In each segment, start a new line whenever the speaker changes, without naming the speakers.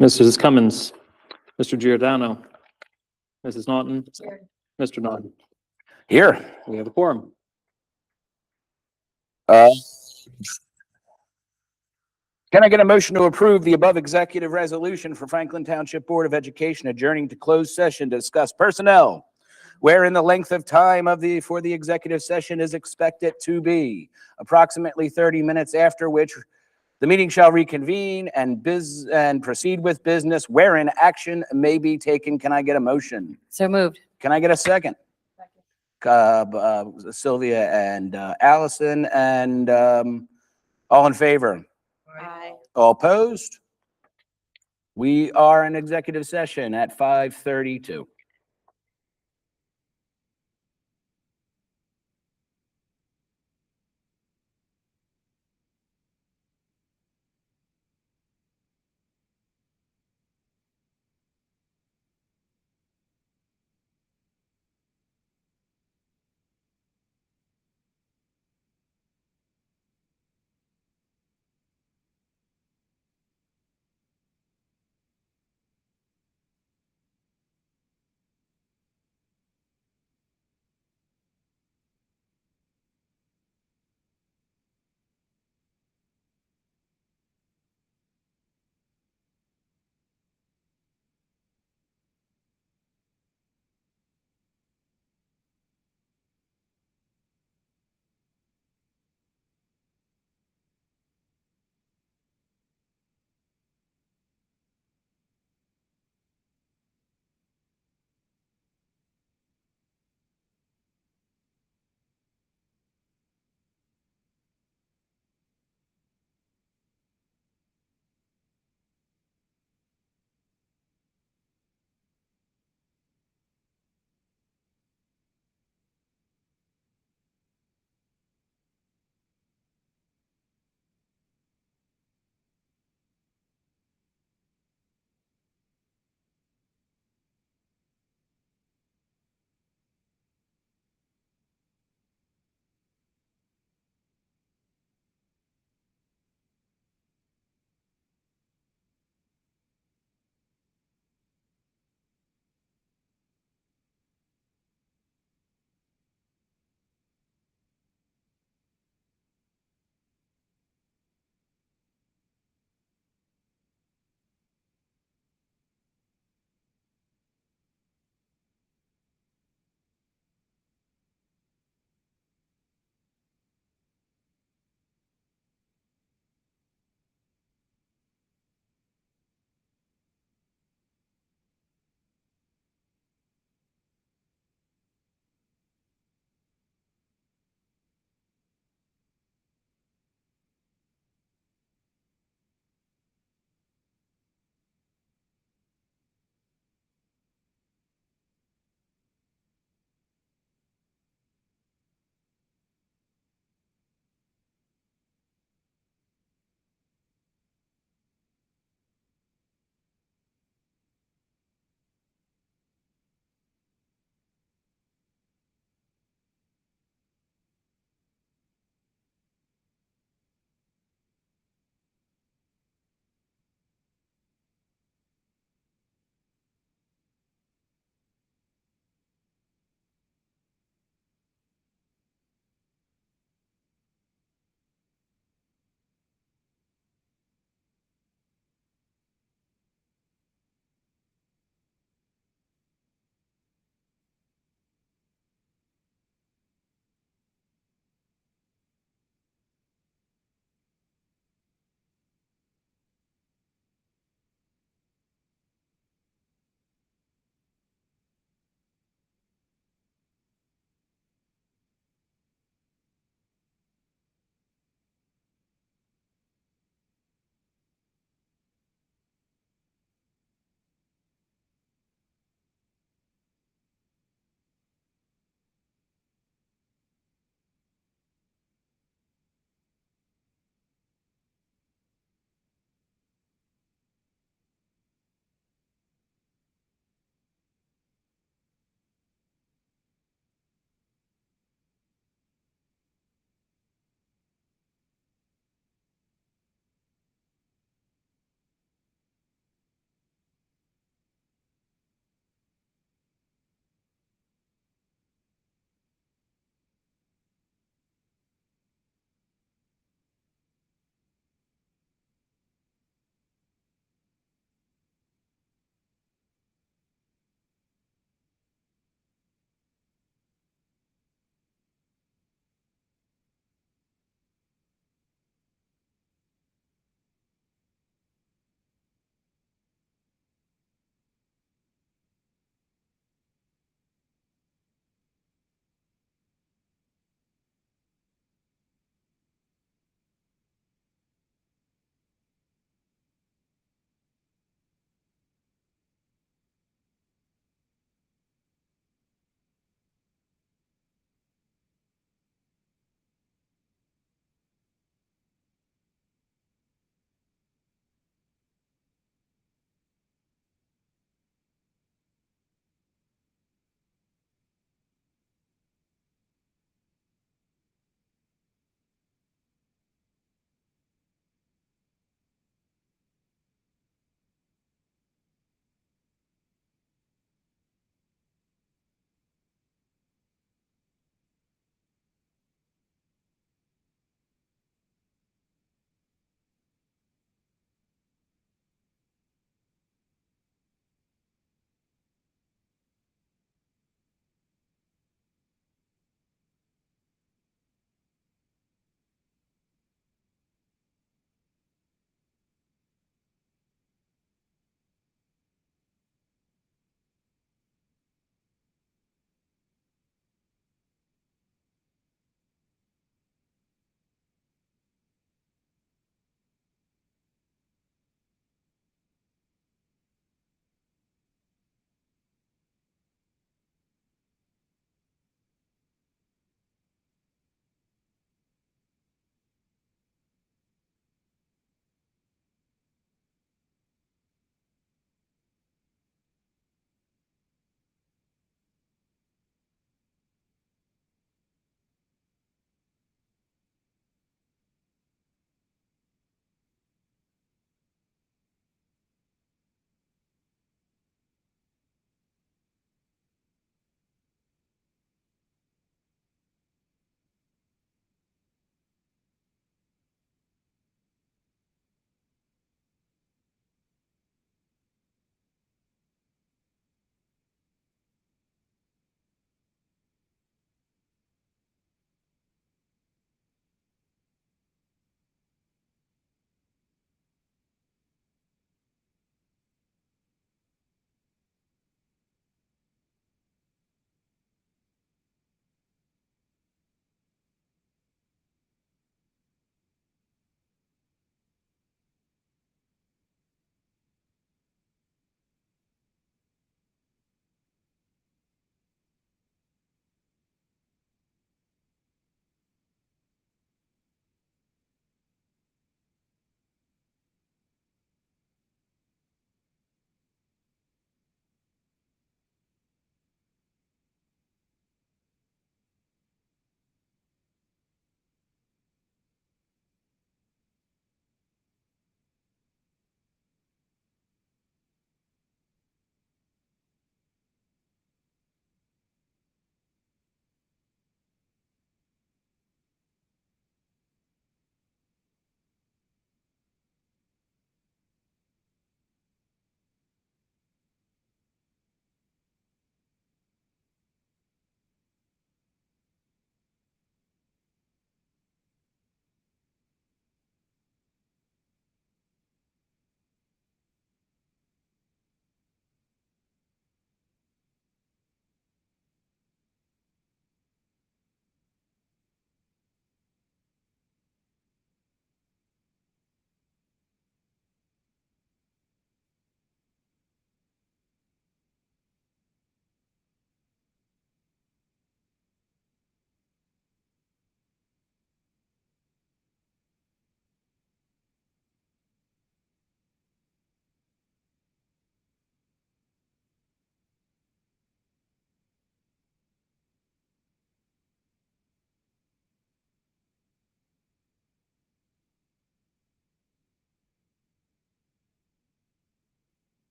Mrs. Cummins, Mr. Giordano, Mrs. Naughton, Mr. Naughton.
Here.
We have a quorum.
Can I get a motion to approve the above executive resolution for Franklin Township Board of Education adjourning to closed session to discuss personnel, wherein the length of time for the executive session is expected to be approximately 30 minutes, after which the meeting shall reconvene and proceed with business wherein action may be taken. Can I get a motion?
So moved.
Can I get a second? Sylvia and Allison, and all in favor?
Aye.
All opposed? We are in executive session at 5:32.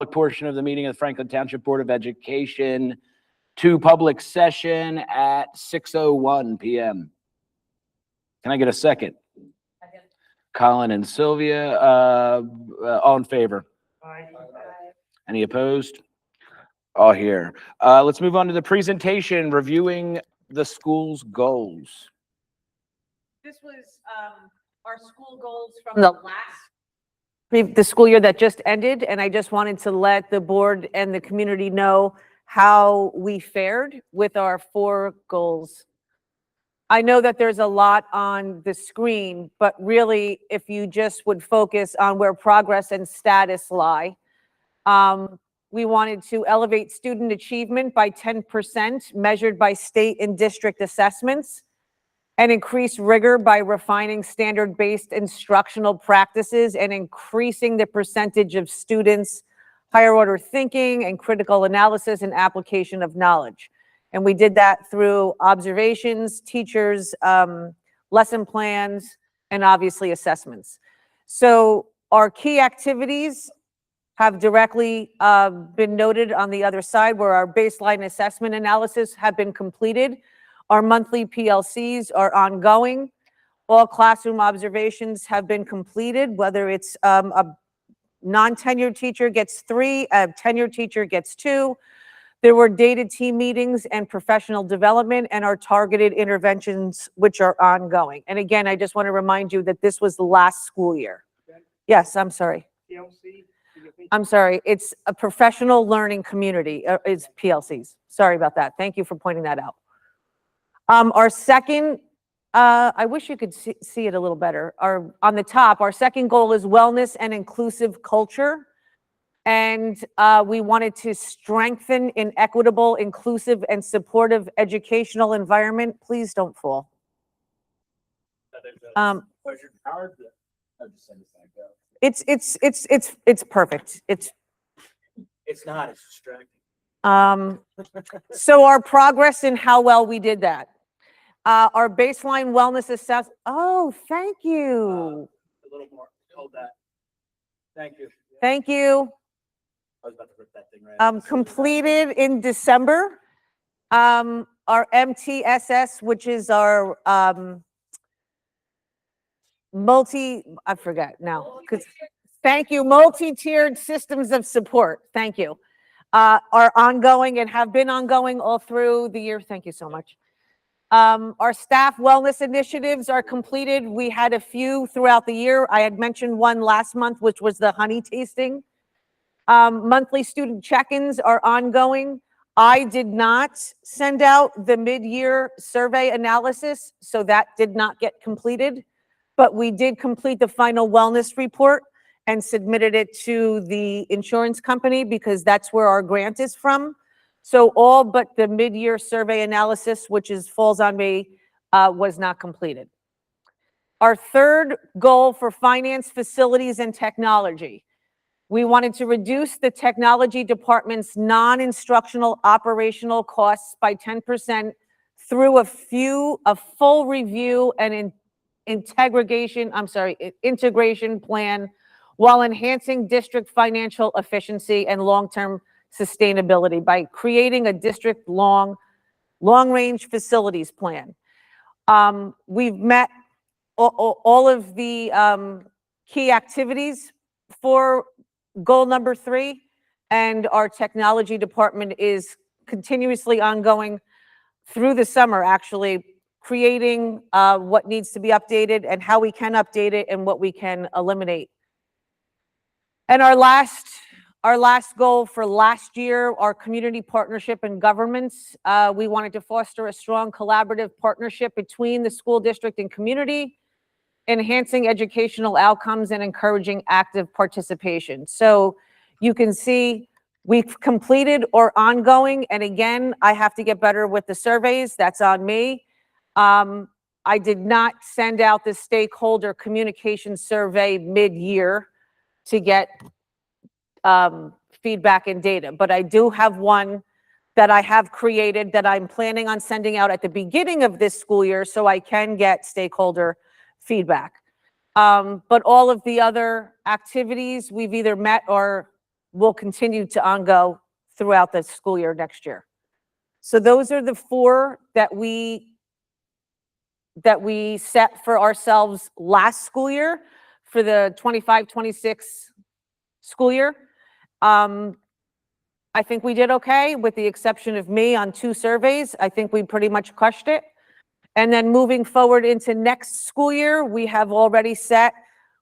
portion of the meeting of the Franklin Township Board of Education to public session at 6:01 PM. Can I get a second? Colin and Sylvia, all in favor? Any opposed? All here. Let's move on to the presentation, reviewing the school's goals.
This was our school goals from the school year that just ended, and I just wanted to let the board and the community know how we fared with our 4 goals. I know that there's a lot on the screen, but really, if you just would focus on where progress and status lie, we wanted to elevate student achievement by 10% measured by state and district assessments, and increase rigor by refining standard-based instructional practices and increasing the percentage of students' higher order thinking and critical analysis and application of knowledge. And we did that through observations, teachers, lesson plans, and obviously assessments. So our key activities have directly been noted on the other side, where our baseline assessment analysis have been completed. Our monthly PLCs are ongoing. All classroom observations have been completed, whether it's a non-tenured teacher gets 3, a tenured teacher gets 2. There were data team meetings and professional development and our targeted interventions, which are ongoing. And again, I just want to remind you that this was the last school year. Yes, I'm sorry. I'm sorry. It's a professional learning community. It's PLCs. Sorry about that. Thank you for pointing that out. Our second, I wish you could see it a little better. On the top, our second goal is wellness and inclusive culture. And we wanted to strengthen an equitable, inclusive, and supportive educational environment. Please don't fall. It's perfect.
It's not, it's distracting.
So our progress and how well we did that. Our baseline wellness assessment. Oh, thank you.
A little more, hold that. Thank you.
Thank you.
I was about to rip that thing right.
Completed in December. Our MTSS, which is our I forget now. Thank you, multi-tiered systems of support. Thank you. Are ongoing and have been ongoing all through the year. Thank you so much. Our staff wellness initiatives are completed. We had a few throughout the year. I had mentioned one last month, which was the honey tasting. Monthly student check-ins are ongoing. I did not send out the mid-year survey analysis, so that did not get completed. But we did complete the final wellness report and submitted it to the insurance company because that's where our grant is from. So all but the mid-year survey analysis, which falls on me, was not completed. Our third goal for finance, facilities, and technology. We wanted to reduce the technology department's non-instructional operational costs by 10% through a full review and integration plan while enhancing district financial efficiency and long-term sustainability by creating a district long-range facilities plan. We've met all of the key activities for goal number 3, and our technology department is continuously ongoing through the summer, actually, creating what needs to be updated and how we can update it and what we can eliminate. And our last goal for last year, our community partnership and governments, we wanted to foster a strong collaborative partnership between the school district and community, enhancing educational outcomes and encouraging active participation. So you can see we've completed or ongoing, and again, I have to get better with the surveys. That's on me. I did not send out the stakeholder communication survey mid-year to get feedback and data, but I do have one that I have created that I'm planning on sending out at the beginning of this school year so I can get stakeholder feedback. But all of the other activities we've either met or will continue to ongo throughout the school year next year. So those are the 4 that we set for ourselves last school year for the 25-26 school year. I think we did okay, with the exception of me on 2 surveys. I think we pretty much crushed it. And then moving forward into next school year, we have already set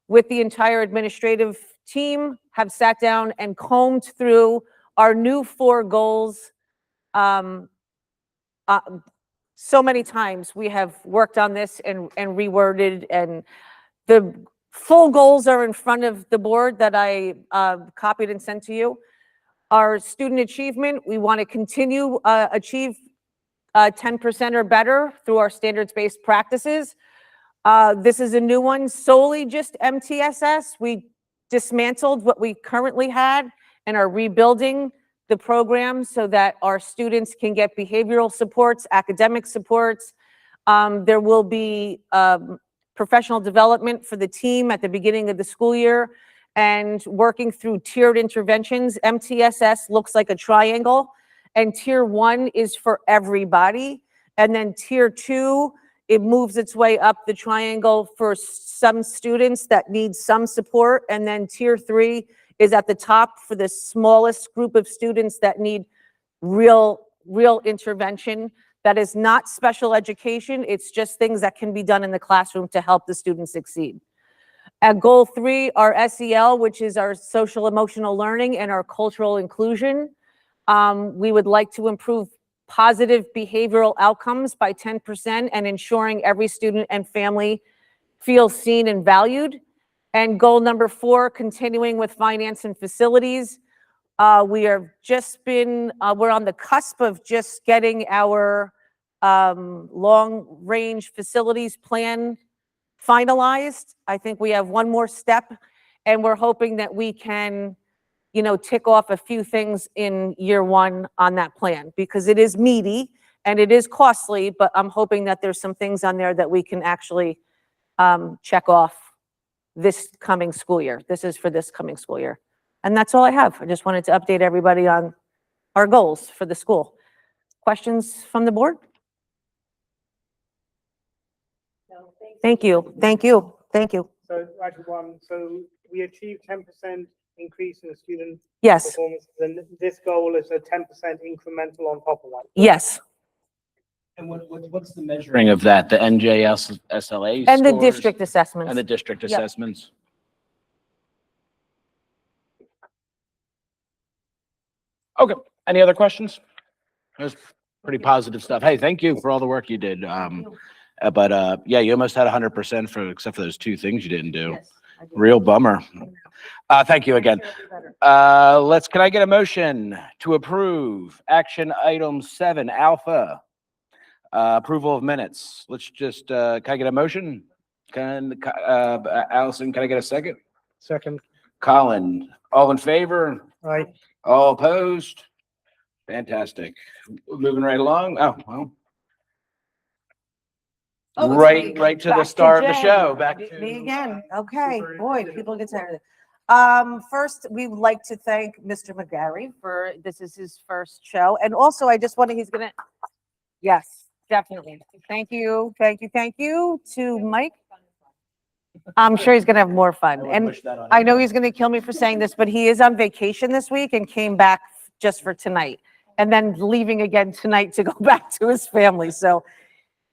with the entire administrative team, have sat down and combed through our new 4 goals. So many times we have worked on this and reworded, and the full goals are in front of the board that I copied and sent to you. Our student achievement, we want to continue achieve 10% or better through our standards-based practices. This is a new one, solely just MTSS. We dismantled what we currently had and are rebuilding the program so that our students can get behavioral supports, academic supports. There will be professional development for the team at the beginning of the school year, and working through tiered interventions. MTSS looks like a triangle, and tier 1 is for everybody. And then tier 2, it moves its way up the triangle for some students that need some support. And then tier 3 is at the top for the smallest group of students that need real intervention. That is not special education. It's just things that can be done in the classroom to help the students succeed. At goal 3, our SEL, which is our social emotional learning and our cultural inclusion, we would like to improve positive behavioral outcomes by 10% and ensuring every student and family feels seen and valued. And goal number 4, continuing with finance and facilities. We're on the cusp of just getting our long-range facilities plan finalized. I think we have one more step, and we're hoping that we can, tick off a few things in year 1 on that plan, because it is meaty and it is costly, but I'm hoping that there's some things on there that we can actually check off this coming school year. This is for this coming school year. And that's all I have. I just wanted to update everybody on our goals for the school. Questions from the board?
No,
Thank you. Thank you. Thank you.
So, actually, so we achieved 10% increase in student
Yes,
performance. Then this goal is a 10% incremental on top of that.
yes.
And what's the measuring of that? The NJS SLA
And the
scores
district assessments.
and the district
Yep.
assessments? Okay, any other questions? That's pretty positive stuff. Hey, thank you for all the work you did. But yeah, you almost had 100% except for those 2 things you didn't do.
Yes, I do.
Real bummer. Thank you again.
Better.
Can I get a motion to approve action item 7 alpha? Approval of minutes. Let's just, can I get a motion? Allison, can I get a second?
Second,
Colin, all in favor?
right?
All opposed? Fantastic. Moving right along. Oh, well.
Oh, it's
Right,
me.
right to the
Back
start of the
Jen.
show. Back
Me
to
again. Okay,
Super
boy,
excited.
people get tired of it. First, we would like to thank Mr. McGarry for, this is his first show. And also, I just wanted, yes, definitely. Thank you to Mike. I'm sure he's gonna have more fun. And I know he's gonna kill me for saying this, but he is on vacation this week and came back just for tonight, and then leaving again tonight to go back to his family. So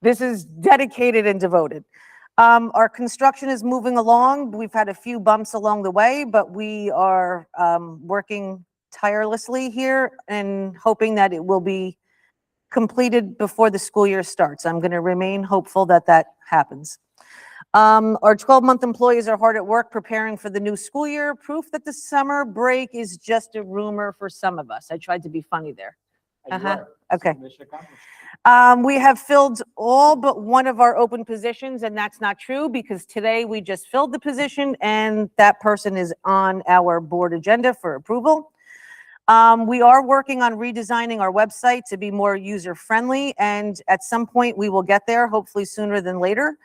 this is dedicated and devoted. Our construction is moving along. We've had a few bumps along the way, but we are working tirelessly here and hoping that it will be completed before the school year starts. I'm going to remain hopeful that that happens. Our 12-month employees are hard at work preparing for the new school year. Proof that the summer break is just a rumor for some of us. I tried to be funny there. Okay. We have filled all but one of our open positions, and that's not true because today we just filled the position and that person is on our board agenda for approval. We are working on redesigning our website to be more user-friendly, and at some point we will get there, hopefully sooner than later.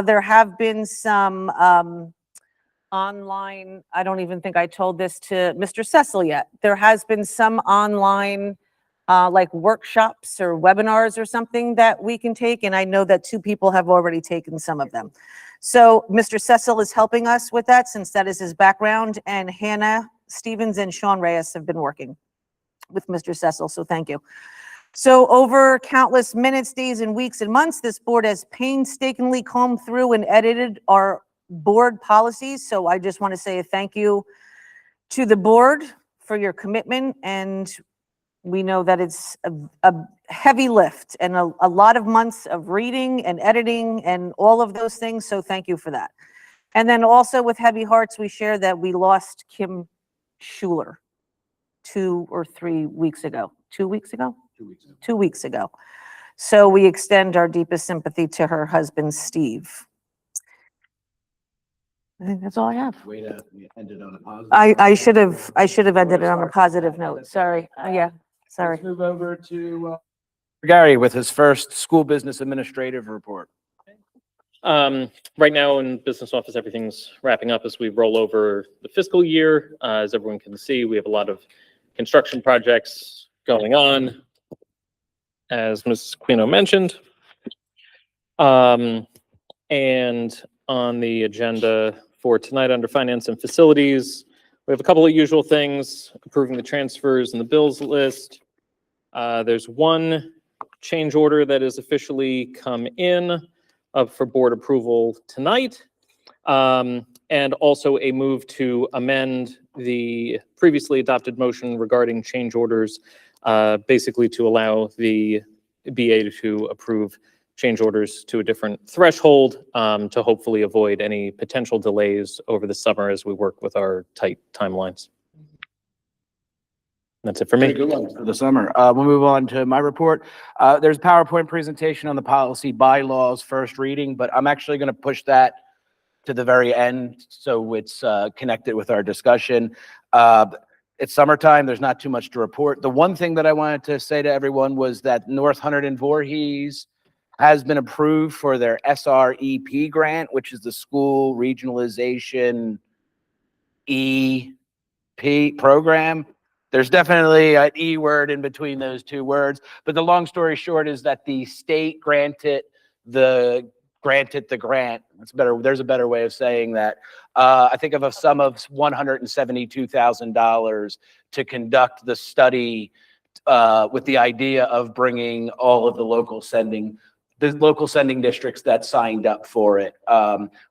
There have been some online, I don't even think I told this to Mr. Cecil yet. There has been some online like workshops or webinars or something that we can take, and I know that 2 people have already taken some of them. So Mr. Cecil is helping us with that since that is his background, and Hannah Stevens and Sean Reyes have been working with Mr. Cecil, so thank you. So over countless minutes, days, and weeks and months, this board has painstakingly combed through and edited our board policies. So I just want to say a thank you to the board for your commitment, and we know that it's a heavy lift and a lot of months of reading and editing and all of those things, so thank you for that. And then also with heavy hearts, we share that we lost Kim Schuler 2 or 3 weeks ago. 2 weeks ago?
2 weeks ago.
2 weeks ago. So we extend our deepest sympathy to her husband, Steve. I think that's all I have.
Way to end it on a positive.
I should have ended it on a positive note. Sorry. Yeah, sorry.
Let's move over to Gary with his first school business administrative report.
Right now in business office, everything's wrapping up as we roll over the fiscal year. As everyone can see, we have a lot of construction projects going on, as Mrs. Quino mentioned. And on the agenda for tonight under finance and facilities, we have a couple of usual things: approving the transfers and the bills list. There's one change order that has officially come in up for board approval tonight. And also a move to amend the previously adopted motion regarding change orders, basically to allow the BA to approve change orders to a different threshold, to hopefully avoid any potential delays over the summer as we work with our tight timelines. That's it for me.
Good one for the summer. We'll move on to my report. There's a PowerPoint presentation on the policy bylaws first reading, but I'm actually going to push that to the very end so it's connected with our discussion. It's summertime. There's not too much to report. The one thing that I wanted to say to everyone was that North 100 and Voorhees has been approved for their SREP grant, which is the School Regionalization EP program. There's definitely an E word in between those 2 words, but the long story short is that the state granted the grant. That's better. There's a better way of saying that. I think of a sum of $172,000 to conduct the study with the idea of bringing all of the local sending districts that signed up for it.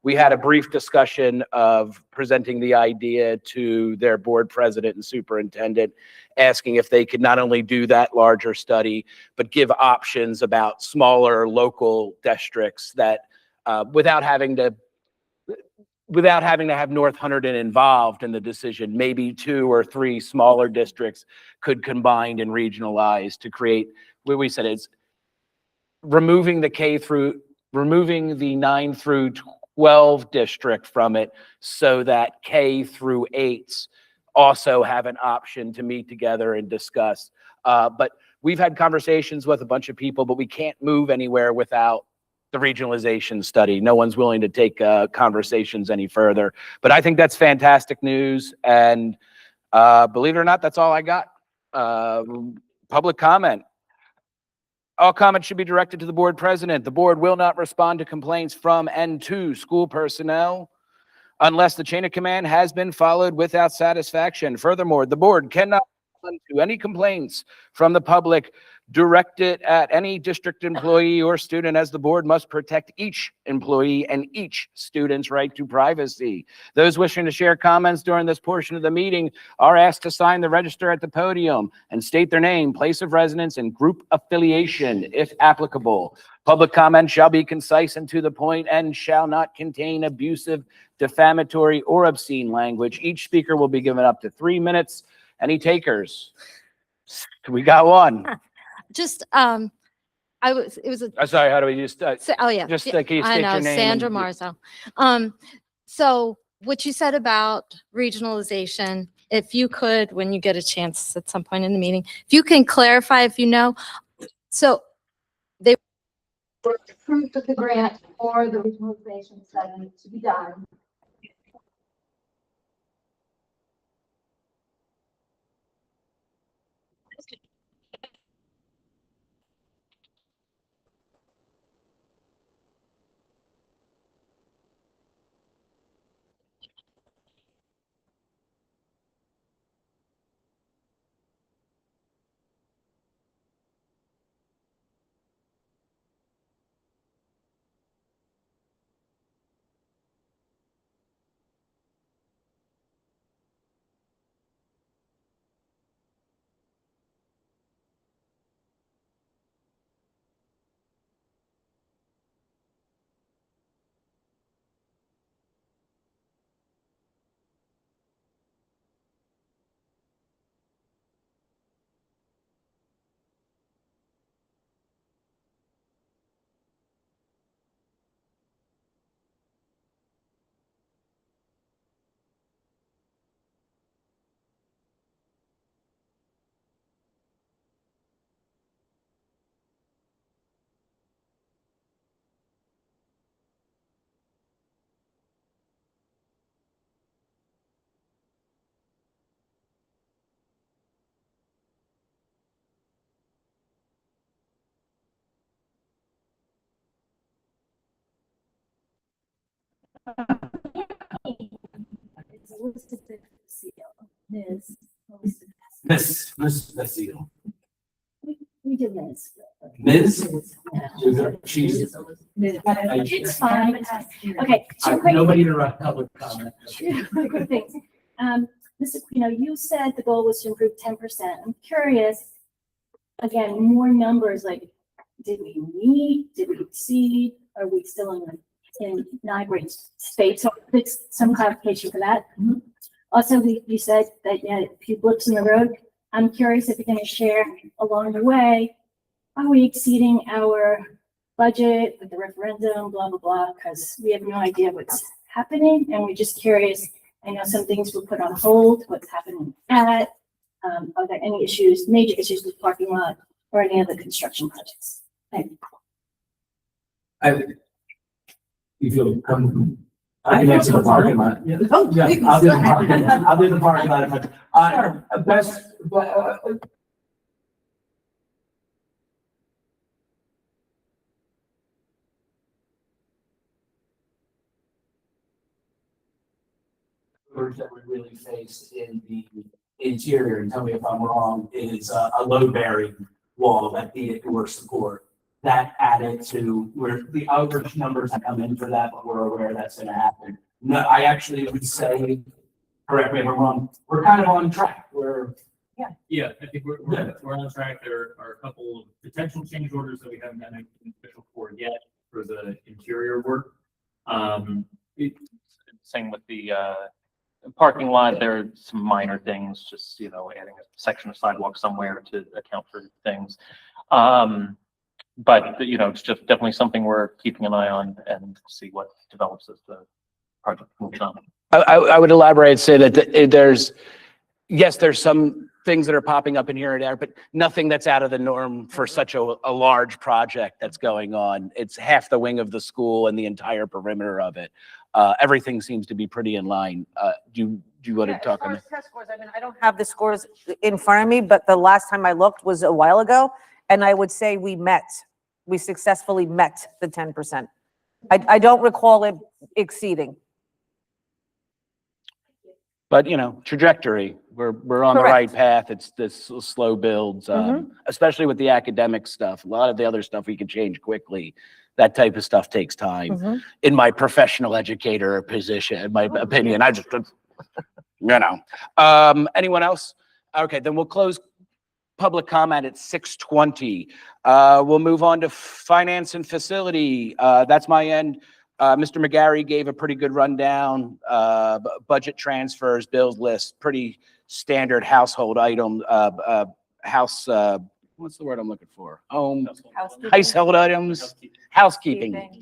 We had a brief discussion of presenting the idea to their board president and superintendent, asking if they could not only do that larger study, but give options about smaller local districts that without having to have North 100 involved in the decision, maybe 2 or 3 smaller districts could combine and regionalize to create what we said is removing the 9 through 12 district from it so that K through 8s also have an option to meet together and discuss. But we've had conversations with a bunch of people, but we can't move anywhere without the regionalization study. No one's willing to take conversations any further. But I think that's fantastic news. And believe it or not, that's all I got. Public comment. All comments should be directed to the board president. The board will not respond to complaints from and to school personnel unless the chain of command has been followed without satisfaction. Furthermore, the board cannot respond to any complaints from the public directed at any district employee or student, as the board must protect each employee and each student's right to privacy. Those wishing to share comments during this portion of the meeting are asked to sign the register at the podium and state their name, place of residence, and group affiliation, if applicable. Public comment shall be concise and to the point and shall not contain abusive, defamatory, or obscene language. Each speaker will be given up to 3 minutes. Any takers? We got one.
Just, it was a,
Sorry, how do we just,
oh yeah.
just
yeah,
can you
I
state
know,
your name?
Sandra
and-
Marzo. So what you said about regionalization, if you could, when you get a chance at some point in the meeting, if you can clarify, if you know, so they were approved of the grant for the regionalization study to be done.
It's Elizabeth Seal. Ms. Elizabeth.
Miss Seal.
We do Ms.
Ms.
Yeah.
She's.
It's fine. Okay. Two quick,
Nobody interrupt public comment.
two quick things. Mr. Aquino, you said the goal was to improve 10%. I'm curious, again, more numbers, like, did we meet, did we exceed, are we still in not great state? So it's some clarification for that. Also, you said that you had a few blips in the road. I'm curious if you're going to share along the way, are we exceeding our budget with the referendum, blah, blah, blah, because we have no idea what's happening, and we're just curious. I know some things were put on hold, what's happening with that? Are there any issues, major issues with parking lot or any other construction projects? Thank you.
You feel comfortable? I can answer the parking lot. Yeah, I'll do the parking lot. I'll do the parking lot. Best, that we really face in the interior, and tell me if I'm wrong, is a load-bearing wall that the door support. That added to where the average numbers that come in for that, but we're aware that's going to happen. No, I actually would say, correct me if I'm wrong, we're kind of on track.
Yeah, I think we're on track. There are a couple of potential change orders that we haven't gotten an official for yet for the interior work.
Same with the parking lot. There are some minor things, just, adding a section of sidewalk somewhere to account for things. But, it's just definitely something we're keeping an eye on and see what develops as the project moves on.
I would elaborate and say that there's some things that are popping up in here and there, but nothing that's out of the norm for such a large project that's going on. It's half the wing of the school and the entire perimeter of it. Everything seems to be pretty in line. Do you want to talk on that?
Test scores, I don't have the scores in front of me, but the last time I looked was a while ago, and I would say we successfully met the 10%. I don't recall it exceeding.
But, trajectory, we're on the right
Correct.
path. It's this slow builds, especially with the academic stuff. A lot of the other stuff we can change quickly. That type of stuff takes time. In my professional educator position, in my opinion, I just, anyone else? Okay, then we'll close public comment at 6:20. We'll move on to finance and facility. That's my end. Mr. McGarry gave a pretty good rundown, budget transfers, bills list, pretty standard household item, what's the word I'm looking for? Household items, housekeeping.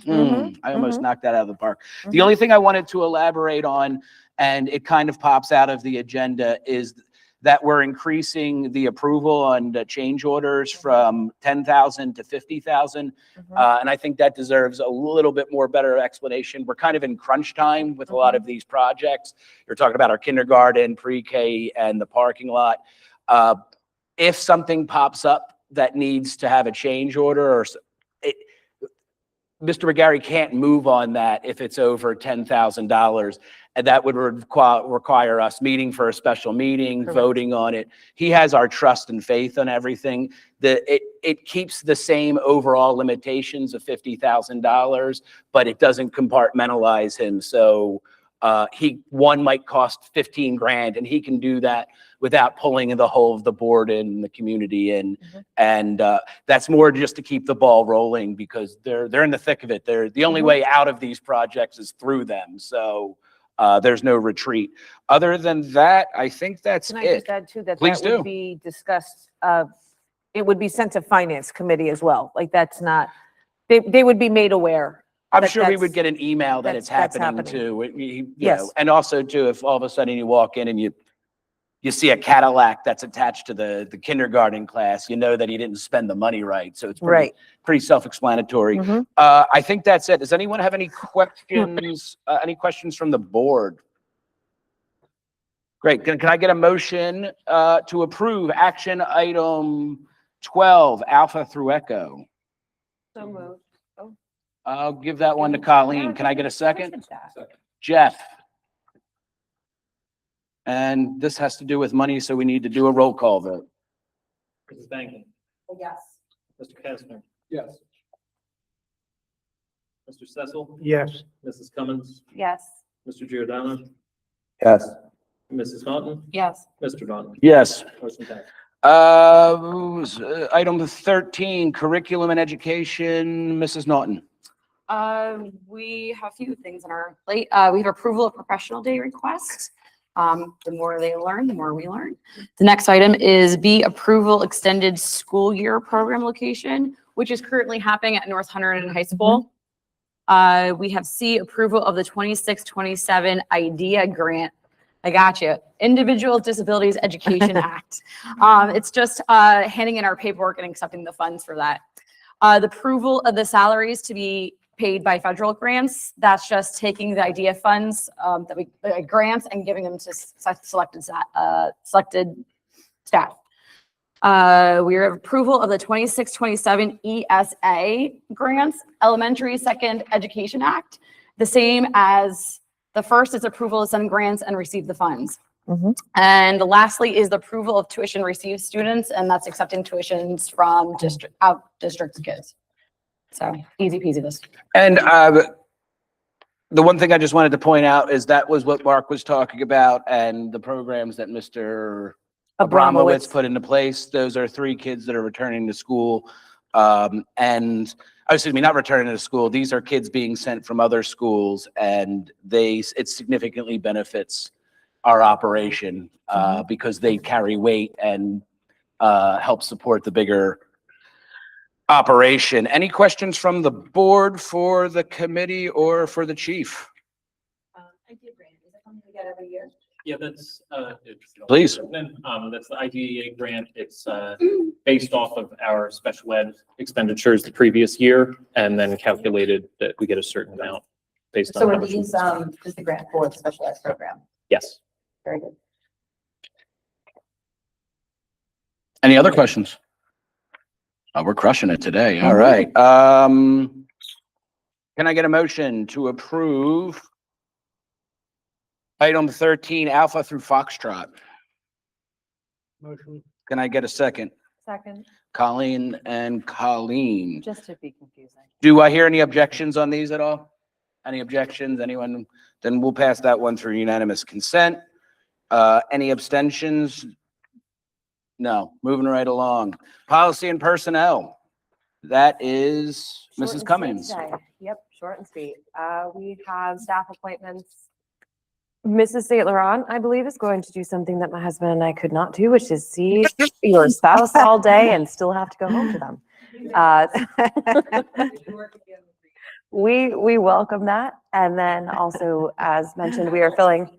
I almost knocked that out of the park. The only thing I wanted to elaborate on, and it kind of pops out of the agenda, is that we're increasing the approval on the change orders from 10,000 to 50,000. And I think that deserves a little bit more better explanation. We're kind of in crunch time with a lot of these projects. You're talking about our kindergarten, pre-K, and the parking lot. If something pops up that needs to have a change order, Mr. McGarry can't move on that if it's over $10,000. And that would require us meeting for a special meeting, voting on it. He has our trust and faith on everything. It keeps the same overall limitations of $50,000, but it doesn't compartmentalize him. So one might cost 15 grand, and he can do that without pulling the whole of the board and the community in. And that's more just to keep the ball rolling, because they're in the thick of it. They're the only way out of these projects is through them. So there's no retreat. Other than that, I think that's it.
Can I just add too, that
Please
would
do.
be discussed, it would be sent to finance committee as well. Like, that's not, they would be made aware.
I'm sure we would get an email that it's
that's
happening
happening.
too. You
Yes.
know, and also too, if all of a sudden you walk in and you see a Cadillac that's attached to the kindergarten class, you know that he didn't spend the money right. So it's pretty self-explanatory. I think that's it. Does anyone have any questions? Any questions from the board? Great. Can I get a motion to approve action item 12, Alpha through Echo?
So moved.
I'll give that one to Colleen. Can I get a second? Jeff. And this has to do with money, so we need to do a roll call vote.
Mrs. Bankin,
Yes.
Mr. Kastner,
Yes.
Mr. Cecil,
Yes.
Mrs. Cummins,
Yes.
Mr. Giordano,
Yes.
Mrs. Naughton,
Yes.
Mr. Naughton.
Yes.
Motion passed.
Item 13, curriculum and education, Mrs. Naughton.
We have a few things on our plate. We have approval of professional day requests. The more they learn, the more we learn. The next item is B, approval extended school year program location, which is currently happening at North Hunterdon High School. We have C, approval of the 26-27 IDEA grant. I got you. Individual Disabilities Education Act. It's just handing in our paperwork and accepting the funds for that. The approval of the salaries to be paid by federal grants. That's just taking the IDEA funds grants and giving them to selected staff. We have approval of the 26-27 ESA grants, Elementary Second Education Act. The same as the first is approval to send grants and receive the funds. And lastly is the approval of tuition received students, and that's accepting tuitions from district kids. So easy peasy this.
And the one thing I just wanted to point out is that was what Mark was talking about, and the programs that Mr. Abramowitz put into place. Those are 3 kids that are returning to school. Excuse me, not returning to school. These are kids being sent from other schools, and it significantly benefits our operation because they carry weight and help support the bigger operation. Any questions from the board for the committee or for the chief?
IDEA grant, is that something we get every year?
Yeah, that's,
Please.
That's the IDEA grant. It's, based off of our special ed expenditures the previous year and then calculated that we get a certain amount based on.
So
how
are
much
these, is the grant for the special ed program?
Yes.
Very good.
Any other questions? We're crushing it today. All right. Can I get a motion to approve item 13, Alpha through Foxtrot?
Motion.
Can I get a second?
Second,
Colleen and Colleen.
just to be confusing.
Do I hear any objections on these at all? Any objections? Anyone? Then we'll pass that one through unanimous consent. Any abstentions? No. Moving right along. Policy and personnel. That is
Short
Mrs.
and sweet
Cummins.
today. Yep, short and sweet. We have staff appointments. Mrs. St. Laurent, I believe, is going to do something that my husband and I could not do, which is see your spouse all day and still have to go home to them. We welcome that. And then also, as mentioned, we are filling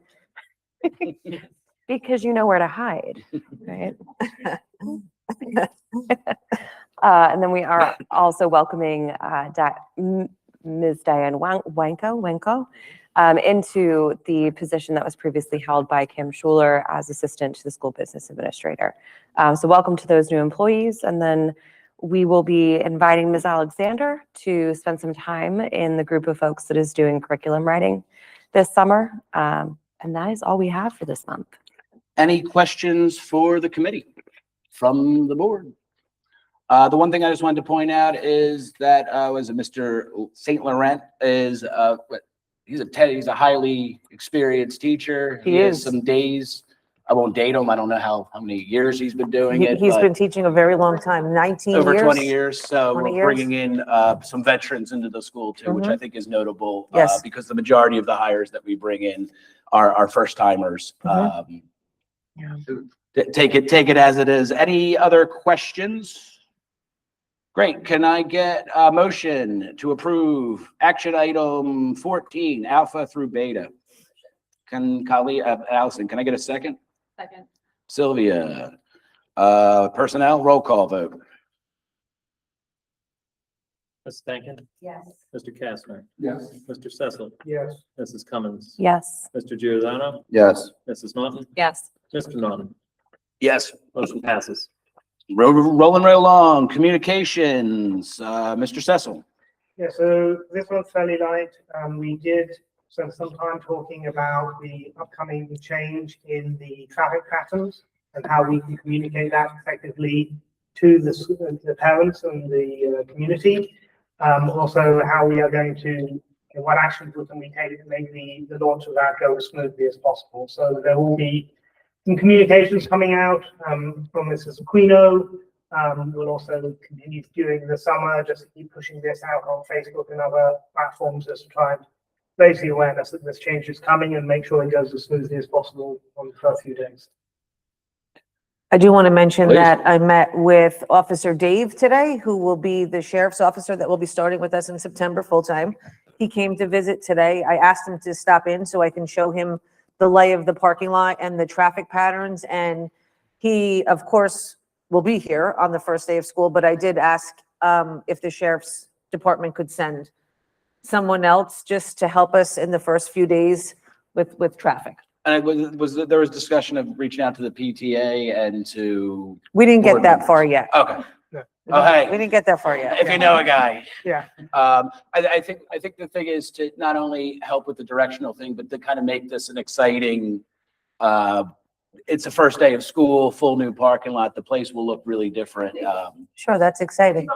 because you know where to hide, right? And then we are also welcoming Ms. Diane Wenko into the position that was previously held by Kim Schuler as assistant to the school business administrator. So welcome to those new employees. And then we will be inviting Ms. Alexander to spend some time in the group of folks that is doing curriculum writing this summer. And that is all we have for this month.
Any questions for the committee from the board? The one thing I just wanted to point out is that was Mr. St. Laurent is he's a highly experienced teacher.
He
has
is.
some days. I won't date him. I don't know how many years he's been doing it.
He's
but
been teaching a very long time, 19
over
years.
20 years. So
20
we're
years.
bringing in some veterans into the school too, which I think is notable.
Yes.
Because the majority of the hires that we bring in are first timers. Take it as it is. Any other questions? Great. Can I get a motion to approve action item 14, Alpha through Beta? Allison, can I get a second?
Second.
Sylvia, personnel, roll call vote.
Mrs. Bankin,
Yes.
Mr. Kastner,
Yes.
Mr. Cecil,
Yes.
Mrs. Cummins,
Yes.
Mr. Giordano,
Yes.
Mrs. Naughton,
Yes.
Mr. Naughton.
Yes.
Motion passes.
Rolling right along. Communications, Mr. Cecil.
Yeah, so this one's fairly light. We did spend some time talking about the upcoming change in the traffic patterns and how we can communicate that effectively to the parents and the community. Also, how we are going to, what actions can we take to make the launch of that go as smoothly as possible. So there will be some communications coming out from Mrs. Aquino. We'll also continue during the summer, just to keep pushing this out on Facebook and other platforms, just to try and raise the awareness that this change is coming and make sure it goes as smoothly as possible on the first few days.
I do want to mention
Please.
that I met with Officer Dave today, who will be the sheriff's officer that will be starting with us in September full-time. He came to visit today. I asked him to stop in so I can show him the lay of the parking lot and the traffic patterns. And he, of course, will be here on the first day of school, but I did ask if the sheriff's department could send someone else just to help us in the first few days with traffic.
And there was discussion of reaching out to the PTA and to,
We didn't
Board
get that
members.
far yet.
okay.
Yeah.
Oh, hey.
We didn't get that far yet.
If you know a guy.
Yeah.
I think the thing is to not only help with the directional thing, but to kind of make this an exciting, it's the first day of school, full new parking lot. The place will look really different.
Sure, that's exciting.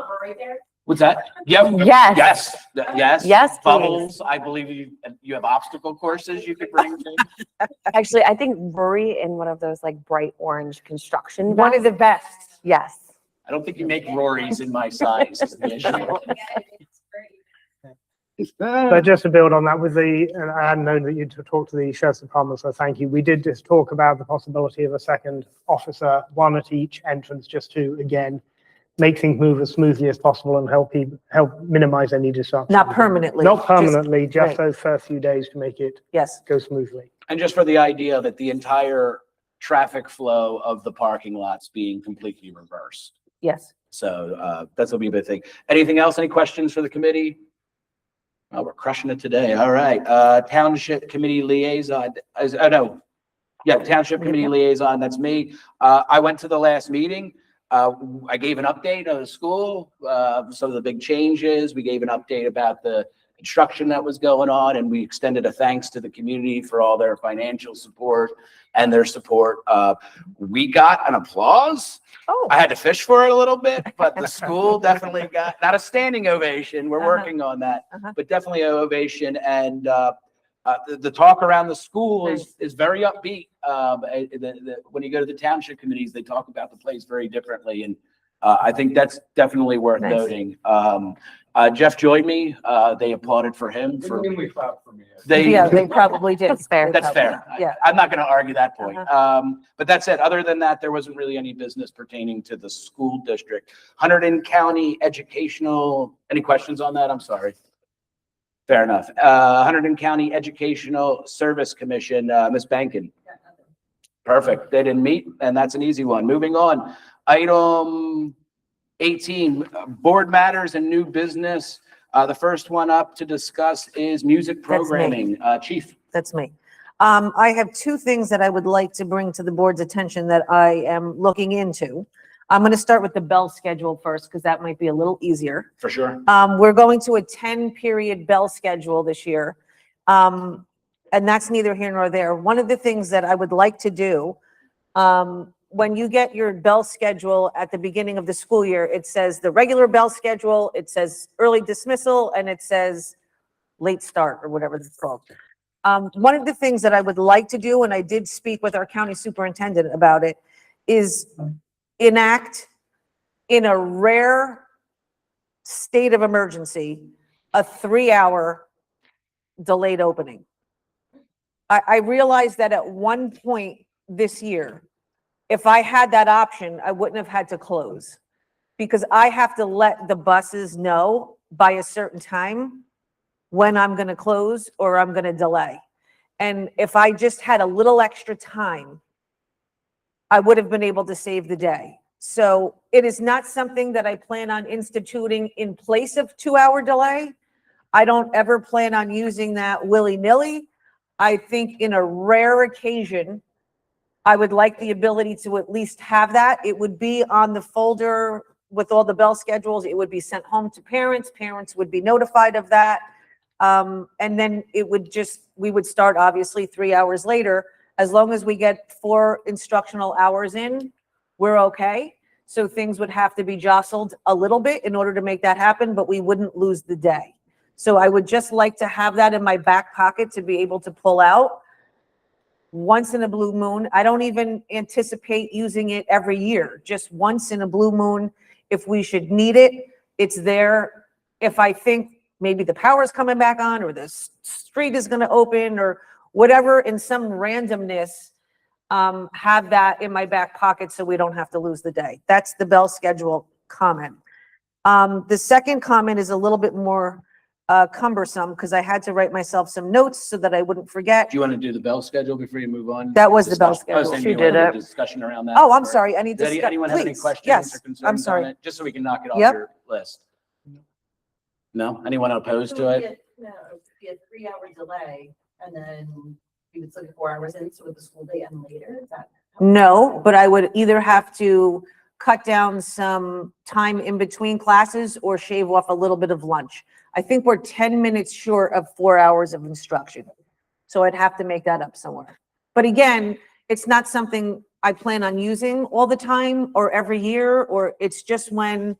What's that? Yep.
Yes.
Yes. Yes.
Yes,
Bubbles. I believe you have obstacle courses you could bring to.
Actually, I think Rory in one of those like bright orange construction
One of the
vests.
best.
Yes.
I don't think you make Rorys in my size is the issue.
But just to build on that, and I hadn't known that you'd talked to the sheriff's department, so thank you. We did just talk about the possibility of a second officer, one at each entrance, just to, again, make things move as smoothly as possible and help minimize any disruption.
Not permanently.
Not permanently, just
right.
those first few days to make it
Yes.
go smoothly.
And just for the idea that the entire traffic flow of the parking lots being completely reversed.
Yes.
So that's will be a big thing. Anything else? Any questions for the committee? Oh, we're crushing it today. All right. Township Committee Liaison. Township Committee Liaison. That's me. I went to the last meeting. I gave an update of the school, some of the big changes. We gave an update about the construction that was going on, and we extended a thanks to the community for all their financial support and their support. We got an applause.
Oh.
I had to fish for it a little bit, but the school definitely got, not a standing ovation. We're working on that, but definitely an ovation. And the talk around the school is very upbeat. When you go to the township committees, they talk about the place very differently. And I think that's definitely worth noting. Jeff joined me. They applauded for him.
We clapped for me.
They probably did.
That's fair.
That's fair.
Yeah.
I'm not going to argue that point. But that's it. Other than that, there wasn't really any business pertaining to the school district. Hunterdon County Educational, any questions on that? I'm sorry. Fair enough. Hunterdon County Educational Service Commission, Ms. Bankin. Perfect. They didn't meet, and that's an easy one. Moving on. Item 18, board matters and new business. The first one up to discuss is music programming. Chief.
That's me. I have two things that I would like to bring to the board's attention that I am looking into. I'm going to start with the bell schedule first, because that might be a little easier.
For sure.
We're going to a 10-period bell schedule this year. And that's neither here nor there. One of the things that I would like to do, when you get your bell schedule at the beginning of the school year, it says the regular bell schedule, it says early dismissal, and it says late start, or whatever it's called. One of the things that I would like to do, and I did speak with our county superintendent about it, is enact, in a rare state of emergency, a 3-hour delayed opening. I realized that at one point this year, if I had that option, I wouldn't have had to close, because I have to let the buses know by a certain time when I'm going to close or I'm going to delay. And if I just had a little extra time, I would have been able to save the day. So it is not something that I plan on instituting in place of 2-hour delay. I don't ever plan on using that willy-nilly. I think in a rare occasion, I would like the ability to at least have that. It would be on the folder with all the bell schedules, it would be sent home to parents. Parents would be notified of that. And then we would start obviously 3 hours later. As long as we get 4 instructional hours in, we're okay. So things would have to be jostled a little bit in order to make that happen, but we wouldn't lose the day. So I would just like to have that in my back pocket to be able to pull out once in a blue moon. I don't even anticipate using it every year, just once in a blue moon. If we should need it, it's there. If I think maybe the power's coming back on or the street is going to open or whatever, in some randomness, have that in my back pocket so we don't have to lose the day. That's the bell schedule comment. The second comment is a little bit more cumbersome because I had to write myself some notes so that I wouldn't forget.
Do you want to do the bell schedule before you move on?
That was the bell
Discussion- I was
schedule.
saying,
She
do you want
did
to
it.
do Discussion around that.
Oh, I'm
before-
sorry. I need to
Does anyone have any
please.
questions
Yes,
or
I'm
concerns on
sorry.
it? Just so we can knock it off
Yep.
your list. No? Anyone opposed to it?
No, it'd be a 3-hour delay, and then we would still get 4 hours in, so would the school day end later? Is that?
No, but I would either have to cut down some time in between classes or shave off a little bit of lunch. I think we're 10 minutes short of 4 hours of instruction. So I'd have to make that up somewhere. But again, it's not something I plan on using all the time or every year, or it's just when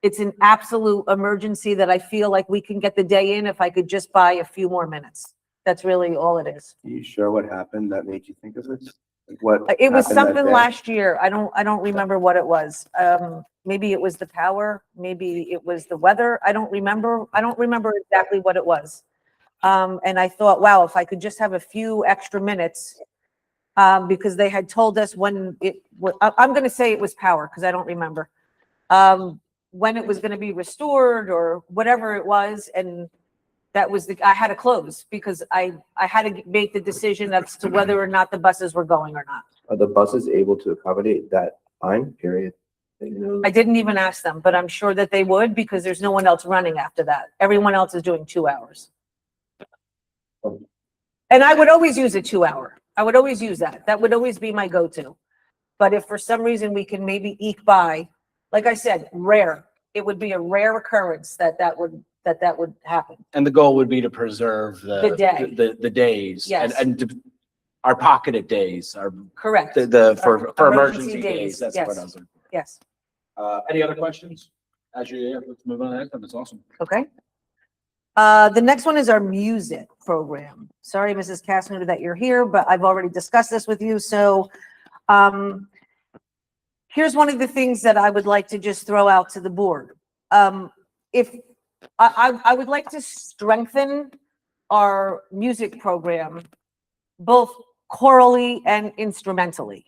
it's an absolute emergency that I feel like we can get the day in if I could just buy a few more minutes. That's really all it is.
Are you sure what happened that made you think of this? Like what?
It was
happened that
something
day?
last year. I don't remember what it was. Maybe it was the power, maybe it was the weather. I don't remember exactly what it was. And I thought, wow, if I could just have a few extra minutes, because they had told us when I'm going to say it was power because I don't remember, when it was going to be restored or whatever it was. And that was I had to close because I had to make the decision as to whether or not the buses were going or not.
Are the buses able to accommodate that time period?
I didn't even ask them, but I'm sure that they would because there's no one else running after that. Everyone else is doing 2 hours. And I would always use a 2 hour. I would always use that. That would always be my go-to. But if for some reason we can maybe eke by, like I said, rare, it would be a rare occurrence that would happen.
And the goal would be to preserve
The day.
the days.
Yes.
And our pocketed days are
Correct.
for
Emergency
emergency
days,
days. That's
yes.
what I was looking
Yes.
for. Any other questions? Let's move on to the next one. That's awesome.
Okay. The next one is our music program. Sorry, Mrs. Kastner, that you're here, but I've already discussed this with you. So here's one of the things that I would like to just throw out to the board. If I would like to strengthen our music program, both chorally and instrumentally.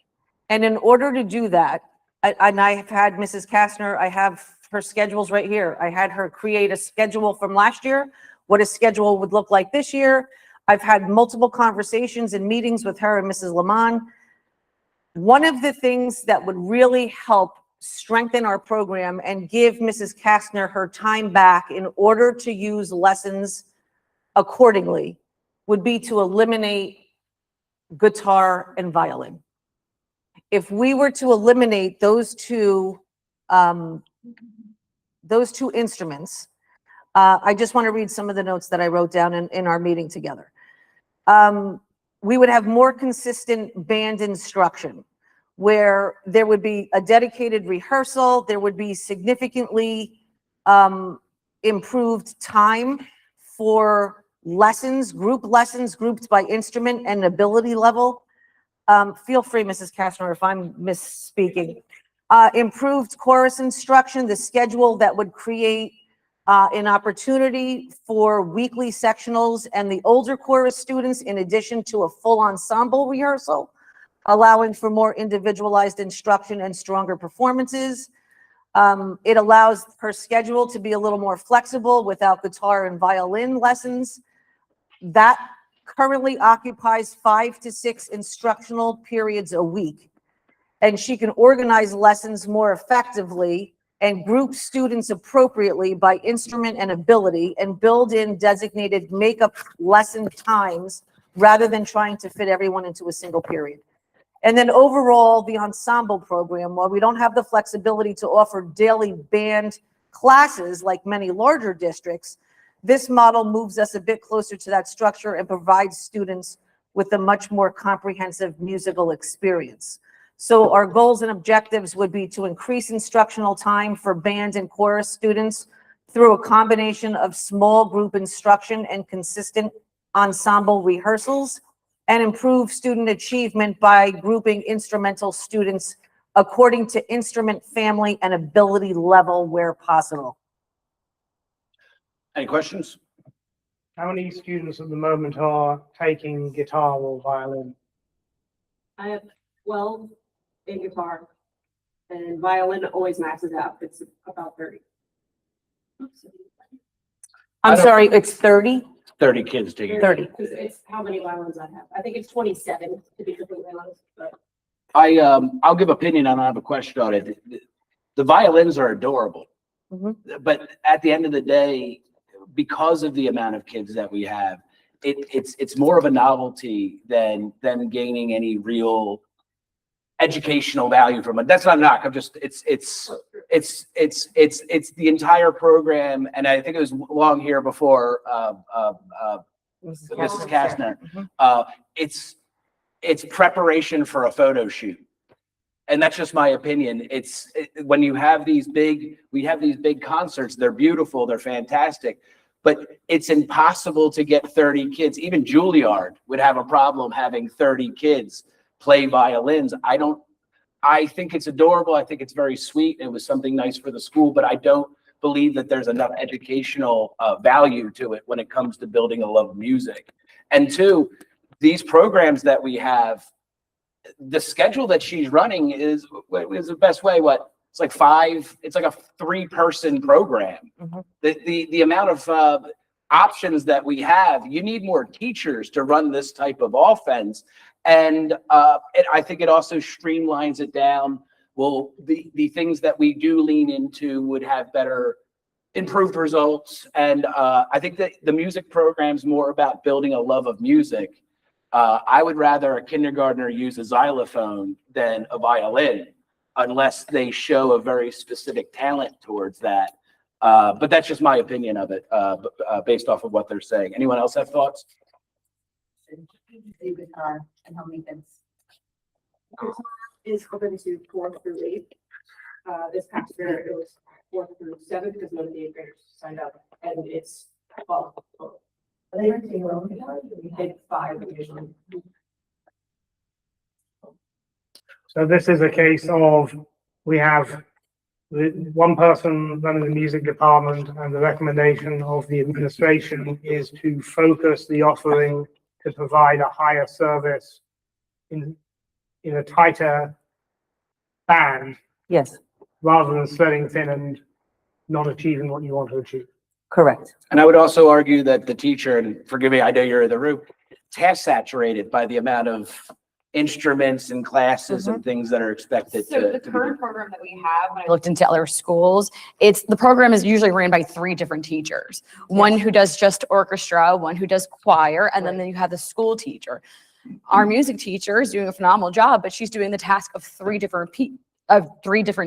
And in order to do that, and I have had Mrs. Kastner, I have her schedules right here. I had her create a schedule from last year, what a schedule would look like this year. I've had multiple conversations and meetings with her and Mrs. Lamont. One of the things that would really help strengthen our program and give Mrs. Kastner her time back in order to use lessons accordingly would be to eliminate guitar and violin. If we were to eliminate those two instruments, I just want to read some of the notes that I wrote down in our meeting together. We would have more consistent band instruction where there would be a dedicated rehearsal, there would be significantly improved time for lessons, group lessons, grouped by instrument and ability level. Feel free, Mrs. Kastner, if I'm misspeaking. Improved chorus instruction, the schedule that would create an opportunity for weekly sectionals and the older chorus students in addition to a full ensemble rehearsal, allowing for more individualized instruction and stronger performances. It allows her schedule to be a little more flexible without guitar and violin lessons. That currently occupies 5 to 6 instructional periods a week. And she can organize lessons more effectively and group students appropriately by instrument and ability and build in designated makeup lesson times rather than trying to fit everyone into a single period. And then overall, the ensemble program, while we don't have the flexibility to offer daily band classes like many larger districts, this model moves us a bit closer to that structure and provides students with a much more comprehensive musical experience. So our goals and objectives would be to increase instructional time for band and chorus students through a combination of small group instruction and consistent ensemble rehearsals, and improve student achievement by grouping instrumental students according to instrument family and ability level where possible.
Any questions?
How many students at the moment are taking guitar or violin?
I have 12 in guitar, and violin always maxes out. It's about 30.
I'm sorry, it's 30?
30 kids taking.
30.
It's how many violins I have. I think it's 27 to be completely honest, but.
I'll give opinion and I have a question on it. The violins are adorable, but at the end of the day, because of the amount of kids that we have, it's more of a novelty than gaining any real educational value from it. That's not a knock. I'm just it's the entire program, and I think it was long here before Mrs. Kastner. It's preparation for a photo shoot. And that's just my opinion. When you have these big concerts, they're beautiful, they're fantastic, but it's impossible to get 30 kids. Even Juilliard would have a problem having 30 kids play violins. I think it's adorable. I think it's very sweet. It was something nice for the school, but I don't believe that there's enough educational value to it when it comes to building a love of music. And two, these programs that we have, the schedule that she's running is the best way. It's like it's like a 3-person program. The amount of options that we have, you need more teachers to run this type of offense. And I think it also streamlines it down. Well, the things that we do lean into would have better improved results. And I think that the music program is more about building a love of music. I would rather a kindergartner use a xylophone than a violin, unless they show a very specific talent towards that. But that's just my opinion of it, based off of what they're saying. Anyone else have thoughts?
Guitar and how many kids? Guitar is open to 4th through 8th. This past year it was 4th through 7th because none of the 8th graders signed up, and it's 12. Are they renting their own guitar? We had 5 usually.
So this is a case of, we have one person running the music department, and the recommendation of the administration is to focus the offering to provide a higher service in a tighter band.
Yes,
Rather than spreading thin and not achieving what you want to achieve.
correct.
And I would also argue that the teacher, and forgive me, I know you're in the room, task saturated by the amount of instruments and classes and things that are expected
So
to
the
be
current program that we have, when I looked into other schools, the program is usually ran by 3 different teachers. One who does just orchestra, one who does choir, and then you have the school teacher. Our music teacher is doing a phenomenal job, but she's doing the task of 3 different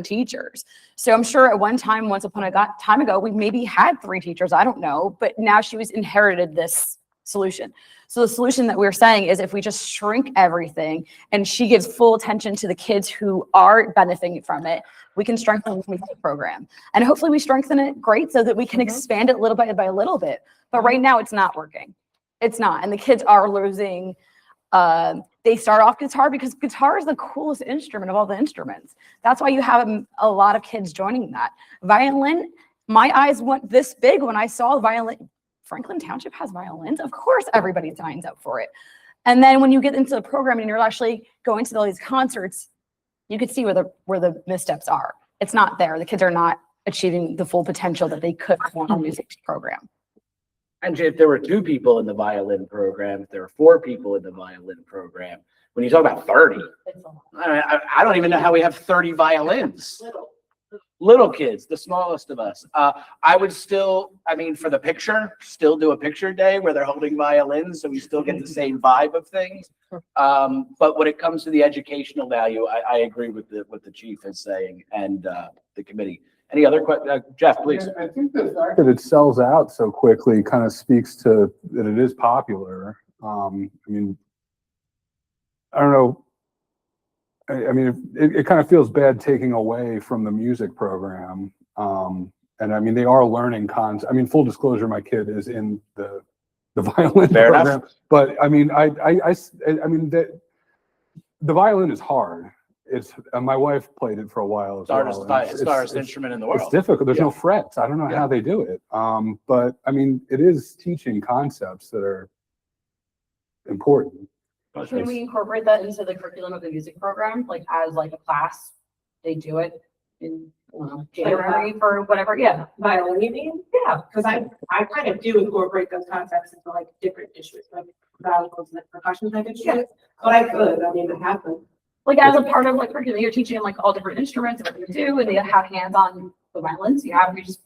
teachers. So I'm sure at one time, once upon a time ago, we maybe had 3 teachers, I don't know, but now she was inherited this solution. So the solution that we're saying is if we just shrink everything and she gives full attention to the kids who are benefiting from it, we can strengthen the music program. And hopefully we strengthen it great so that we can expand it little by little bit. But right now it's not working. It's not. And the kids are losing. They start off guitar because guitar is the coolest instrument of all the instruments. That's why you have a lot of kids joining that. Violin, my eyes went this big when I saw the violin. Franklin Township has violins. Of course, everybody signs up for it. And then when you get into the program and you're actually going to all these concerts, you can see where the missteps are. It's not there. The kids are not achieving the full potential that they could for a music program.
And if there were 2 people in the violin program, if there were 4 people in the violin program, when you talk about 30, I don't even know how we have 30 violins. Little kids, the smallest of us. I would still, I mean, for the picture, still do a picture day where they're holding violins, so we still get the same vibe of things. But when it comes to the educational value, I agree with what the chief is saying and the committee. Any other questions? Jeff, please.
I think the fact that it sells out so quickly kind of speaks to that it is popular. I mean, I don't know. I mean, it kind of feels bad taking away from the music program. And I mean, they are learning I mean, full disclosure, my kid is in the violin
Fair
program.
enough.
But I mean, I mean that the violin is hard. It's my wife played it for a while as well.
It's the hardest instrument in the world.
It's difficult. There's
Yeah.
no frets. I don't know how they do it. But I mean, it is teaching concepts that are important.
Can we incorporate that into the curriculum of the music program, like as like a class? They do it in January for whatever, yeah.
Violin, you mean? Yeah, because I kind of do incorporate those concepts into like different instruments, like valuables and percussion type instruments. But I could, I mean, it happened.
Like as a part of like curriculum, you're teaching them like all different instruments and what you do, and they have hands on the violins. You just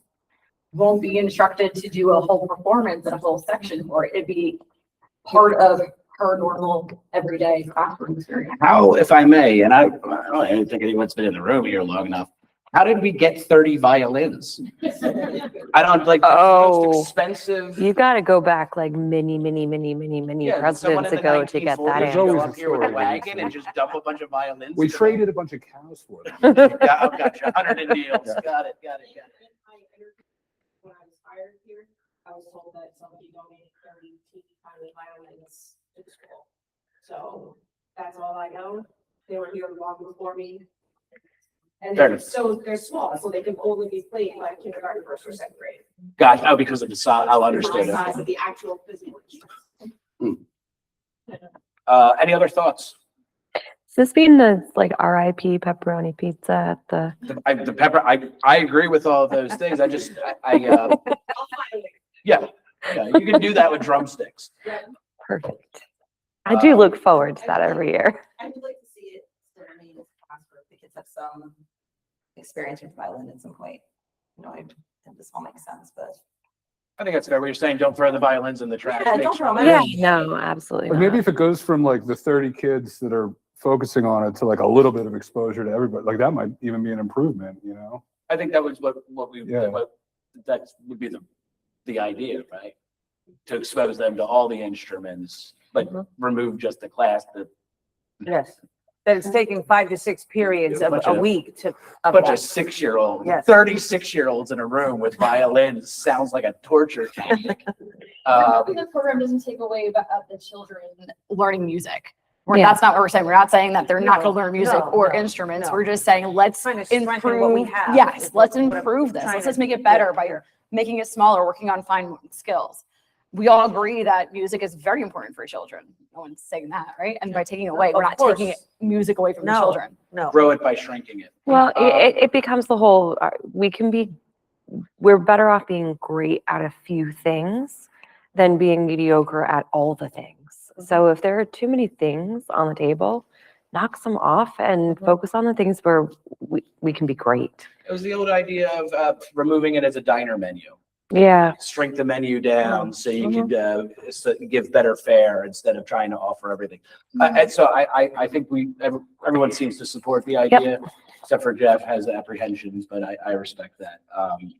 won't be instructed to do a whole performance and a whole section for it. It'd be part of her normal everyday classroom experience.
How, if I may, and I don't think anyone's been in the room here long enough. How did we get 30 violins? I don't like the most expensive.
You got to go back like many
Yeah, someone
presidents
in the
ago to get
1940s
that
There's
go
always
answer.
up here with a
story.
wagon and just dump a bunch of violins.
We
together.
traded a bunch of cows for them.
Yeah, oh, gotcha. 100 in deals.
Yeah.
Got it.
When I was hired here, I was told that somebody donated 30 teeny tiny violins to the school. So that's all I know. They were here long before me. And
Fair
they're,
enough.
so they're small, so they can only be played by kindergarten, first or second grade.
Gotcha. Oh, because of the size. I'll understand
The
it.
size of the actual physical instruments.
Any other thoughts?
Is this being the like RIP pepperoni pizza at the?
The pepper. I agree with all of those things. I just
I'll find it.
yeah. You can do that with drumsticks.
Perfect. I do look forward to that every year.
I would like to see it still remain as a class where the kids have some experience with violin at some point. You know, I think this all makes sense, but.
I think that's fair. What you're saying, don't throw the violins in the trash.
Yeah,
Make
don't
sure
throw 'em
they're-
in.
No, absolutely
But maybe
not.
if it goes from like the 30 kids that are focusing on it to like a little bit of exposure to everybody, like that might even be an improvement, you know?
I think that was what
Yeah.
that would be the idea, right? To expose them to all the instruments, but remove just the class that
Yes. That it's taking 5 to 6 periods of a week to.
a bunch of 6-year-olds,
Yes.
36-year-olds in a room with violins sounds like a torture technique.
The program doesn't take away the children learning music.
Yeah.
That's not what we're saying. We're not saying that they're not going to learn music
no,
or
no,
instruments.
no.
We're just saying, let's
Trying to strengthen what we
improve.
have.
Yes,
is
let's
what I'm
improve this.
trying
Let's
to
just make it
do
better by
here.
making it smaller, working on fine skills. We all agree that music is very important for children. No one's saying that, right? And by taking it away, we're
Of
not taking
course.
music away from the
No.
children.
No.
Grow it by shrinking it.
Well, it becomes the whole, we're better off being great at a few things than being mediocre at all the things. So if there are too many things on the table, knock some off and focus on the things where we can be great.
It was the old idea of removing it as a diner menu.
Yeah.
Shrink the menu down so you could give better fare instead of trying to offer everything. And so I think everyone seems to support the idea, except for Jeff has apprehensions, but I respect that.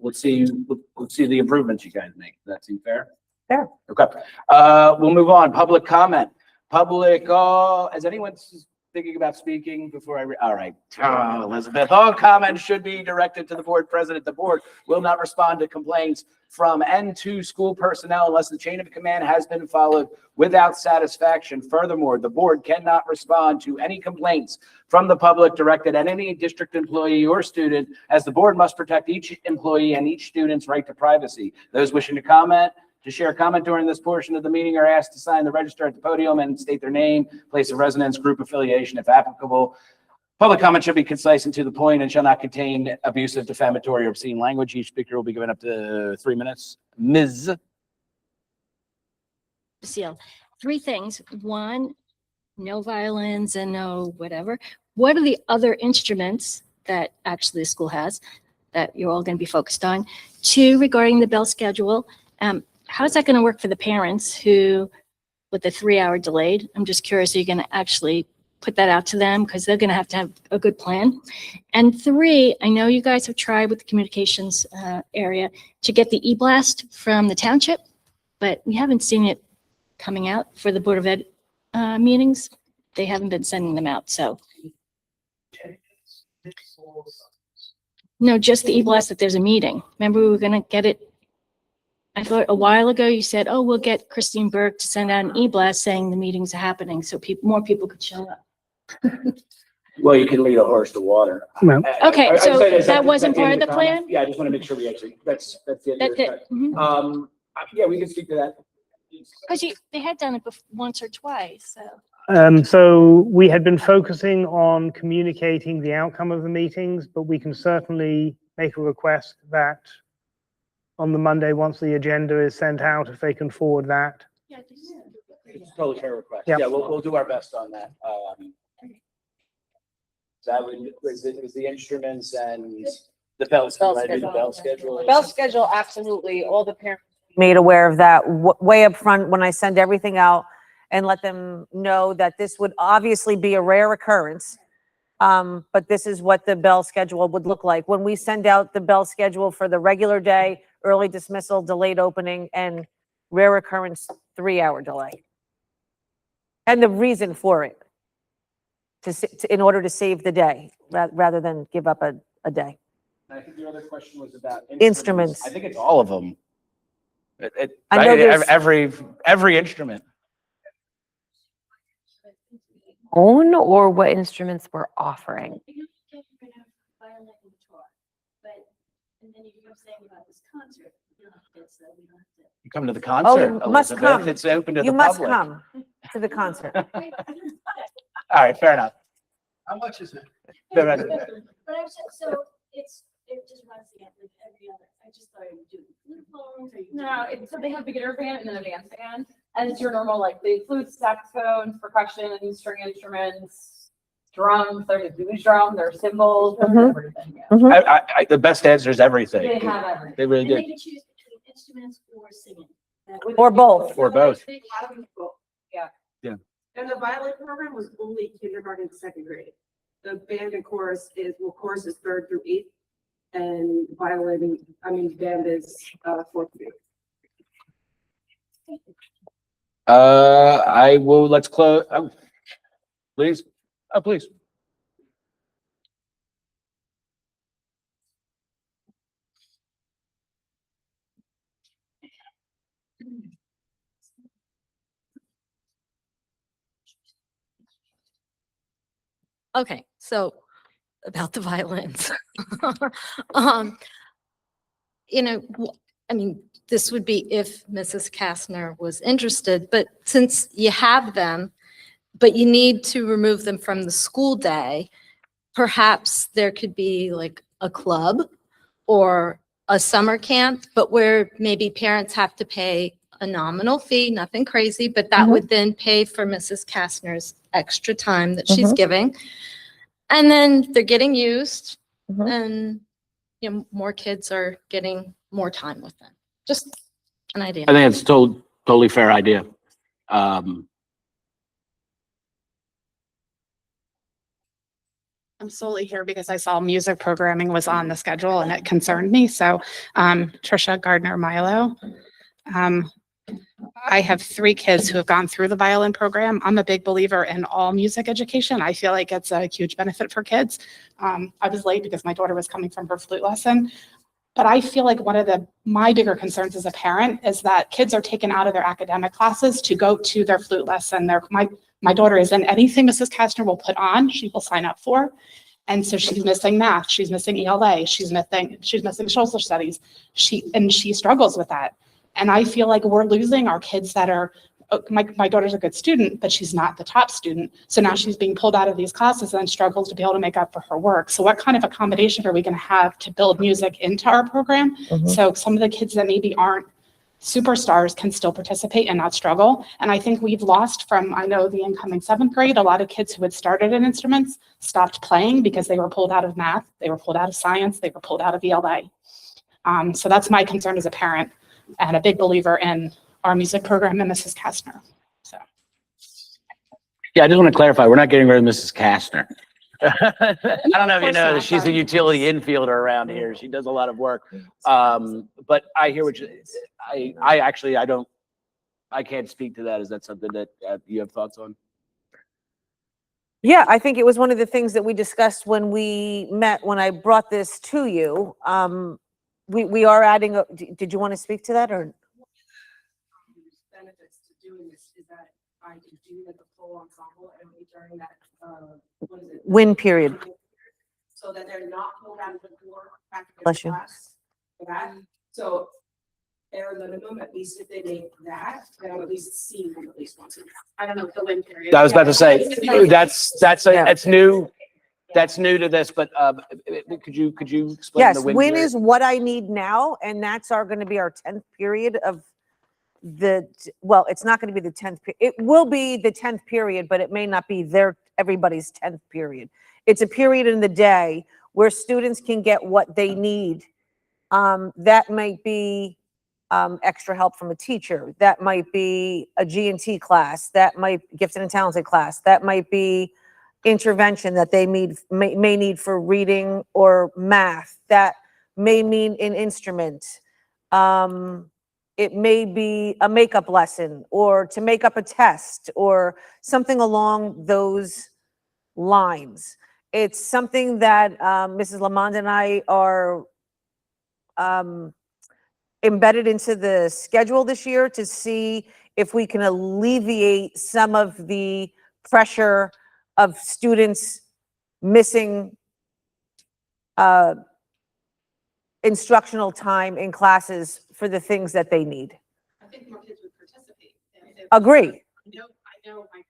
Let's see the improvements you guys make. Does that seem fair?
Fair.
Okay. We'll move on. Public comment. Has anyone thinking about speaking before all right. Elizabeth, all comments should be directed to the board president. The board will not respond to complaints from and to school personnel unless the chain of command has been followed without satisfaction. Furthermore, the board cannot respond to any complaints from the public directed at any district employee or student, as the board must protect each employee and each student's right to privacy. Those wishing to share a comment during this portion of the meeting are asked to sign the register at the podium and state their name, place of residence, group affiliation, if applicable. Public comment should be concise and to the point and shall not contain abusive, defamatory, or obscene language. Each speaker will be given up to 3 minutes. Ms.
Seal. 3 things. 1, no violins and no whatever. What are the other instruments that actually the school has that you're all going to be focused on. 2, regarding the bell schedule, how's that going to work for the parents who, with the 3-hour delayed? I'm just curious, are you going to actually put that out to them? Because they're going to have a good plan. And 3, I know you guys have tried with the communications area to get the e-blast from the township, but we haven't seen it coming out for the Board of Ed meetings. They haven't been sending them out, so. No, just the e-blast that there's a meeting. Remember, we were going to get it. I thought a while ago you said, oh, we'll get Christine Burke to send out an e-blast saying the meetings are happening so more people could show up.
Well, you can lead a horse to water.
Okay,
I'd
so
say that's
that
at
wasn't
the end
part of the
comment.
plan?
Yeah, I just want to make sure we actually, that's the end of
That's
your
it. Mhm.
Yeah, we can speak to that.
Because they had done it once or twice, so.
So we had been focusing on communicating the outcome of the meetings, but we can certainly make a request that on the Monday, once the agenda is sent out, if they can forward that.
It's a totally fair request.
Yep.
Yeah, we'll do our best on that. That was the instruments and the bell schedule.
Bell schedule, absolutely. All the parents made aware of that way up front when I send everything out, and let them know that this would obviously be a rare occurrence. But this is what the bell schedule would look like. When we send out the bell schedule for the regular day, early dismissal, delayed opening, and rare occurrence, 3-hour delay. And the reason for it, in order to save the day, rather than give up a day.
I think the other question was about
Instruments.
I think it's all of them.
I know there's-
Every instrument.
Own or what instruments we're offering?
You come to the concert.
Oh, must
Elizabeth.
come.
It's open to
You
the
must
public.
come to the concert.
All right, fair enough.
How much is it?
But I'm so it just runs the like every other. I just thought I would do flute phones or
No, so they have beginner band and then a dance band, and it's your normal like the flutes, saxophones, percussion, string instruments, drums. There's a blues drum, there's cymbals, there's
Mhm.
everything. Yeah.
The best answer is everything.
They have everything.
They really
And they
do.
can choose between instruments or singing.
Or both.
Or both.
Yeah.
Yeah.
And the violin program was only kindergarten, 2nd grade. The band and chorus chorus is 3rd through 8th. And band is 4th through 8th.
I will, let's close. Oh, please. Oh, please.
Okay, so about the violins. I mean, this would be if Mrs. Kastner was interested, but since you have them, but you need to remove them from the school day, perhaps there could be like a club or a summer camp, but where maybe parents have to pay a nominal fee, nothing crazy, but that would then pay for Mrs. Kastner's extra time that she's giving. And then they're getting used and more kids are getting more time with them. Just an idea.
I think it's totally fair idea.
I'm solely here because I saw music programming was on the schedule and it concerned me. So, Trisha Gardner Milo. I have 3 kids who have gone through the violin program. I'm a big believer in all music education. I feel like it's a huge benefit for kids. I was late because my daughter was coming from her flute lesson. But I feel like one of my bigger concerns as a parent is that kids are taken out of their academic classes to go to their flute lesson. My daughter is in anything Mrs. Kastner will put on, she will sign up for. And so she's missing math, she's missing ELA, she's missing social studies. She struggles with that. And I feel like we're losing our kids that are, my daughter's a good student, but she's not the top student. So now she's being pulled out of these classes and struggles to be able to make up for her work. So what kind of accommodation are we going to have to build music into our program? So some of the kids that maybe aren't superstars can still participate and not struggle. And I think we've lost from, I know the incoming 7th grade, a lot of kids who had started in instruments stopped playing because they were pulled out of math, they were pulled out of science, they were pulled out of ELA. So that's my concern as a parent and a big believer in our music program and Mrs. Kastner. So.
Yeah, I just want to clarify, we're not getting rid of Mrs. Kastner. I don't know if you know that she's a utility infielder around here. She does a lot of work. But I hear what I actually, I can't speak to that. Is that something that you have thoughts on?
Yeah, I think it was one of the things that we discussed when we met, when I brought this to you. We are adding, did you want to speak to that or?
Benefits to doing this is that I can do the full ensemble and during that, what is it?
Win period.
So that they're not pulled out of the door back to
Bless you.
class for that. So bare minimum, at least if they make that, they'll at least see them at least once a year. I don't know if the win period.
I was about to say, that's new. That's new to this, but could you explain
Yes,
the win
win
period?
is what I need now, and that's going to be our 10th period of well, it's not going to be the 10th. It will be the 10th period, but it may not be everybody's 10th period. It's a period in the day where students can get what they need. That might be extra help from a teacher. That might be a G&T class. That might gifted and talented class. That might be intervention that they may need for reading or math. That may mean an instrument. It may be a makeup lesson or to make up a test or something along those lines. It's something that Mrs. Lamond and I are embedded into the schedule this year to see if we can alleviate some of the pressure of students missing instructional time in classes for the things that they need.
I think more kids would participate.
Agree.
I know my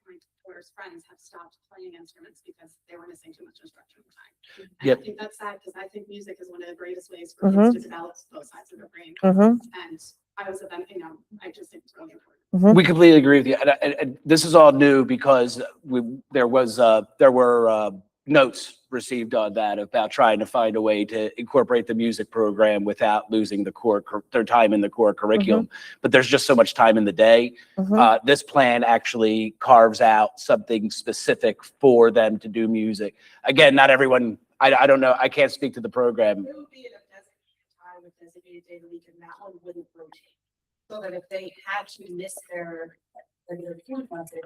daughter's friends have stopped playing instruments because they were missing too much instructional time. And
Yep.
I think that's sad because I think music is one of the greatest ways for kids to develop both sides of their brain.
Mhm.
And I was I just think it's really important.
We completely agree with you. And this is all new because there were notes received on that about trying to find a way to incorporate the music program without losing their time in the core curriculum. But there's just so much time in the day. This plan actually carves out something specific for them to do music. Again, not everyone, I don't know, I can't speak to the program.
There would be a designated time with designated day of the week and that one wouldn't rotate. So that if they had to miss their food lesson,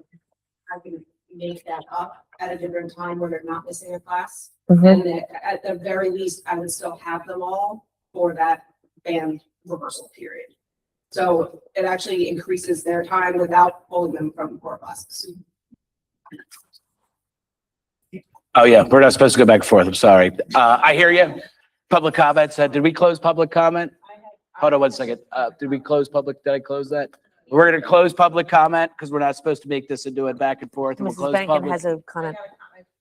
I can make that up at a different time where they're not missing a class. And that at the very least, I would still have them all for that band rehearsal period. So it actually increases their time without pulling them from core classes.
Oh yeah, we're not supposed to go back and forth. I'm sorry. I hear you. Public comments. Did we close public comment? Hold on 1 second. Did we close public? Did I close that? We're going to close public comment because we're not supposed to make this into a back and forth. And we'll
Mrs.
close
Bankin
public.
has a comment.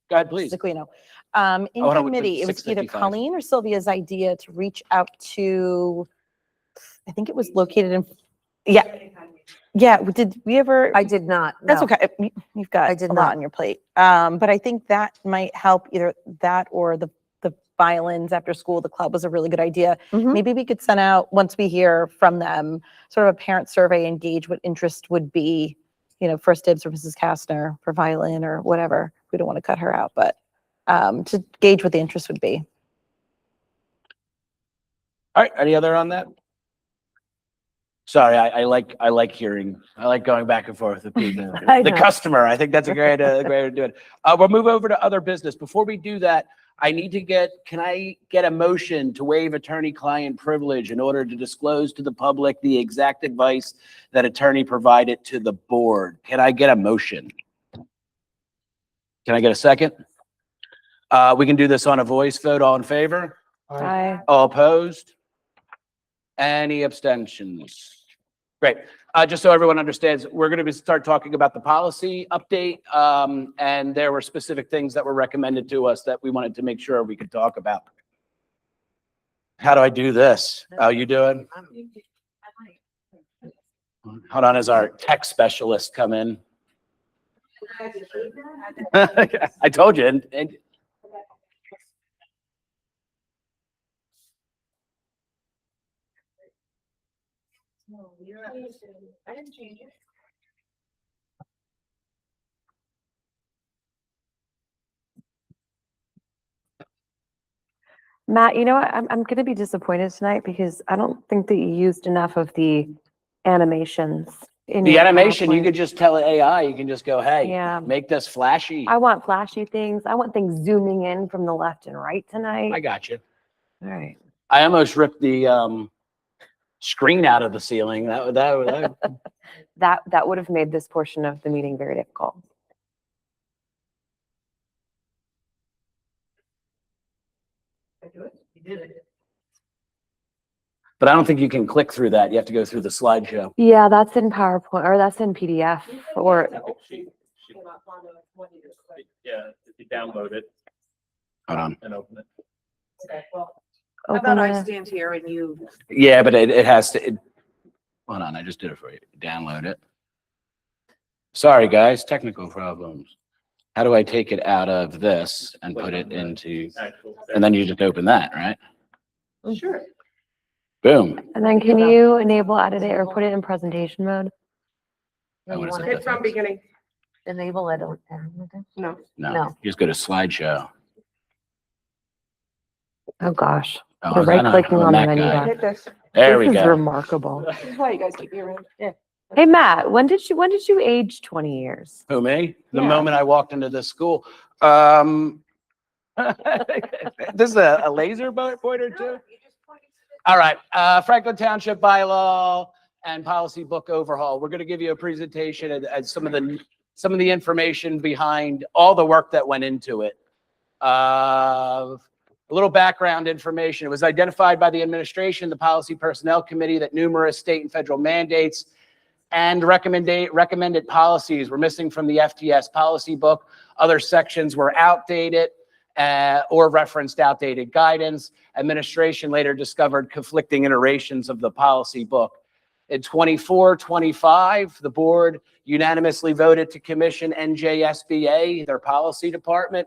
Go ahead, please.
In
Hold on,
committee, it was either
6:55.
Colleen or Sylvia's idea to reach out to, I think it was located in, yeah, did we ever?
I did not.
That's
no.
okay. You've got
I did
a lot
not.
on your plate. But I think that might help, either that or the violins after school. The club was a really good idea.
Mhm.
Maybe we could send out, once we hear from them, sort of a parent survey and gauge what interest would be, first dibs for Mrs. Kastner for violin or whatever. We don't want to cut her out, but to gauge what the interest would be.
All right. Any other on that? Sorry, I like going back and forth with people.
I
The
know.
customer, I think that's a great way to do it. We'll move over to other business. Before we do that, can I get a motion to waive attorney-client privilege in order to disclose to the public the exact advice that attorney provided to the board? Can I get a motion? Can I get a second? We can do this on a voice vote. All in favor?
Aye.
All opposed? Any abstentions? Great. Just so everyone understands, we're going to start talking about the policy update. And there were specific things that were recommended to us that we wanted to make sure we could talk about. How do I do this? How you doing? Hold on, as our tech specialists come in. I told you, and
I didn't change it.
Matt, you know what? I'm going to be disappointed tonight because I don't think that you used enough of the animations in
the
your
animation, you
PowerPoint.
could just tell AI, you can just go, hey,
Yeah.
make this flashy.
I want flashy things. I want things zooming in from the left and right tonight.
I got you.
All right.
I almost ripped the screen out of the ceiling. That
That would have made this portion of the meeting very difficult.
You did it.
But I don't think you can click through that. You have to go through the slideshow.
Yeah, that's in PowerPoint or that's in PDF or
Yeah, if you download it
Hold on.
and open it.
Okay, well, how about
open
I
it.
stand here and you,
Yeah, but it has to. Hold on, I just did it for you. Download it. Sorry, guys, technical problems. How do I take it out of this and put it into? And then you just open that, right?
sure.
Boom.
And then can you enable edit it or put it in presentation mode?
I would've said
Hit
that
from
first.
beginning.
Enable it.
No.
No,
No.
you just go to slideshow.
Oh, gosh.
Oh,
You're
is that
right clicking
I'm a
on the
Mac
menu
guy.
bar.
Hit this.
There we
This is
go.
remarkable.
This is why you guys keep me around. Yeah.
Hey, Matt, when did you age 20 years?
Who, me? The
Yeah.
moment I walked into this school. This is a laser pointer too? All right, Franklin Township bylaw and policy book overhaul. We're going to give you a presentation and some of the information behind all the work that went into it. A little background information. It was identified by the administration, the Policy Personnel Committee, that numerous state and federal mandates and recommended policies were missing from the FTS policy book. Other sections were outdated or referenced outdated guidance. Administration later discovered conflicting iterations of the policy book. In 24-25, the board unanimously voted to commission NJSBA, their policy department,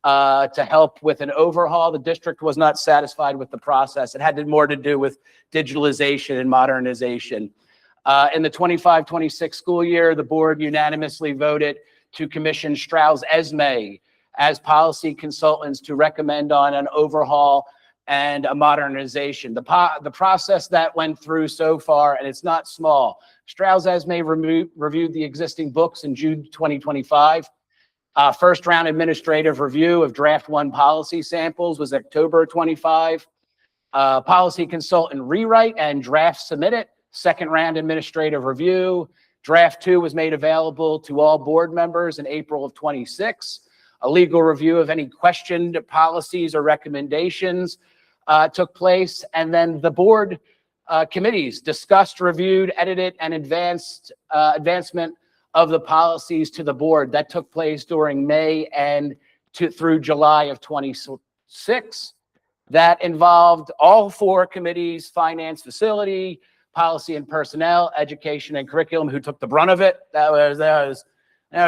to help with an overhaul. The district was not satisfied with the process. It had more to do with digitalization and modernization. In the 25-26 school year, the board unanimously voted to commission Strauss Esme as policy consultants to recommend on an overhaul and a modernization. The process that went through so far, and it's not small. Strauss Esme reviewed the existing books in June 2025. First round administrative review of draft 1 policy samples was October 25. Policy consultant rewrite and draft submitted. Second round administrative review. Draft 2 was made available to all board members in April of 26. A legal review of any questioned policies or recommendations took place. And then the board committees discussed, reviewed, edited, and advancement of the policies to the board. That took place during May and through July of 26. That involved all 4 committees: finance, facility, policy and personnel, education and curriculum, who took the brunt of it. There was a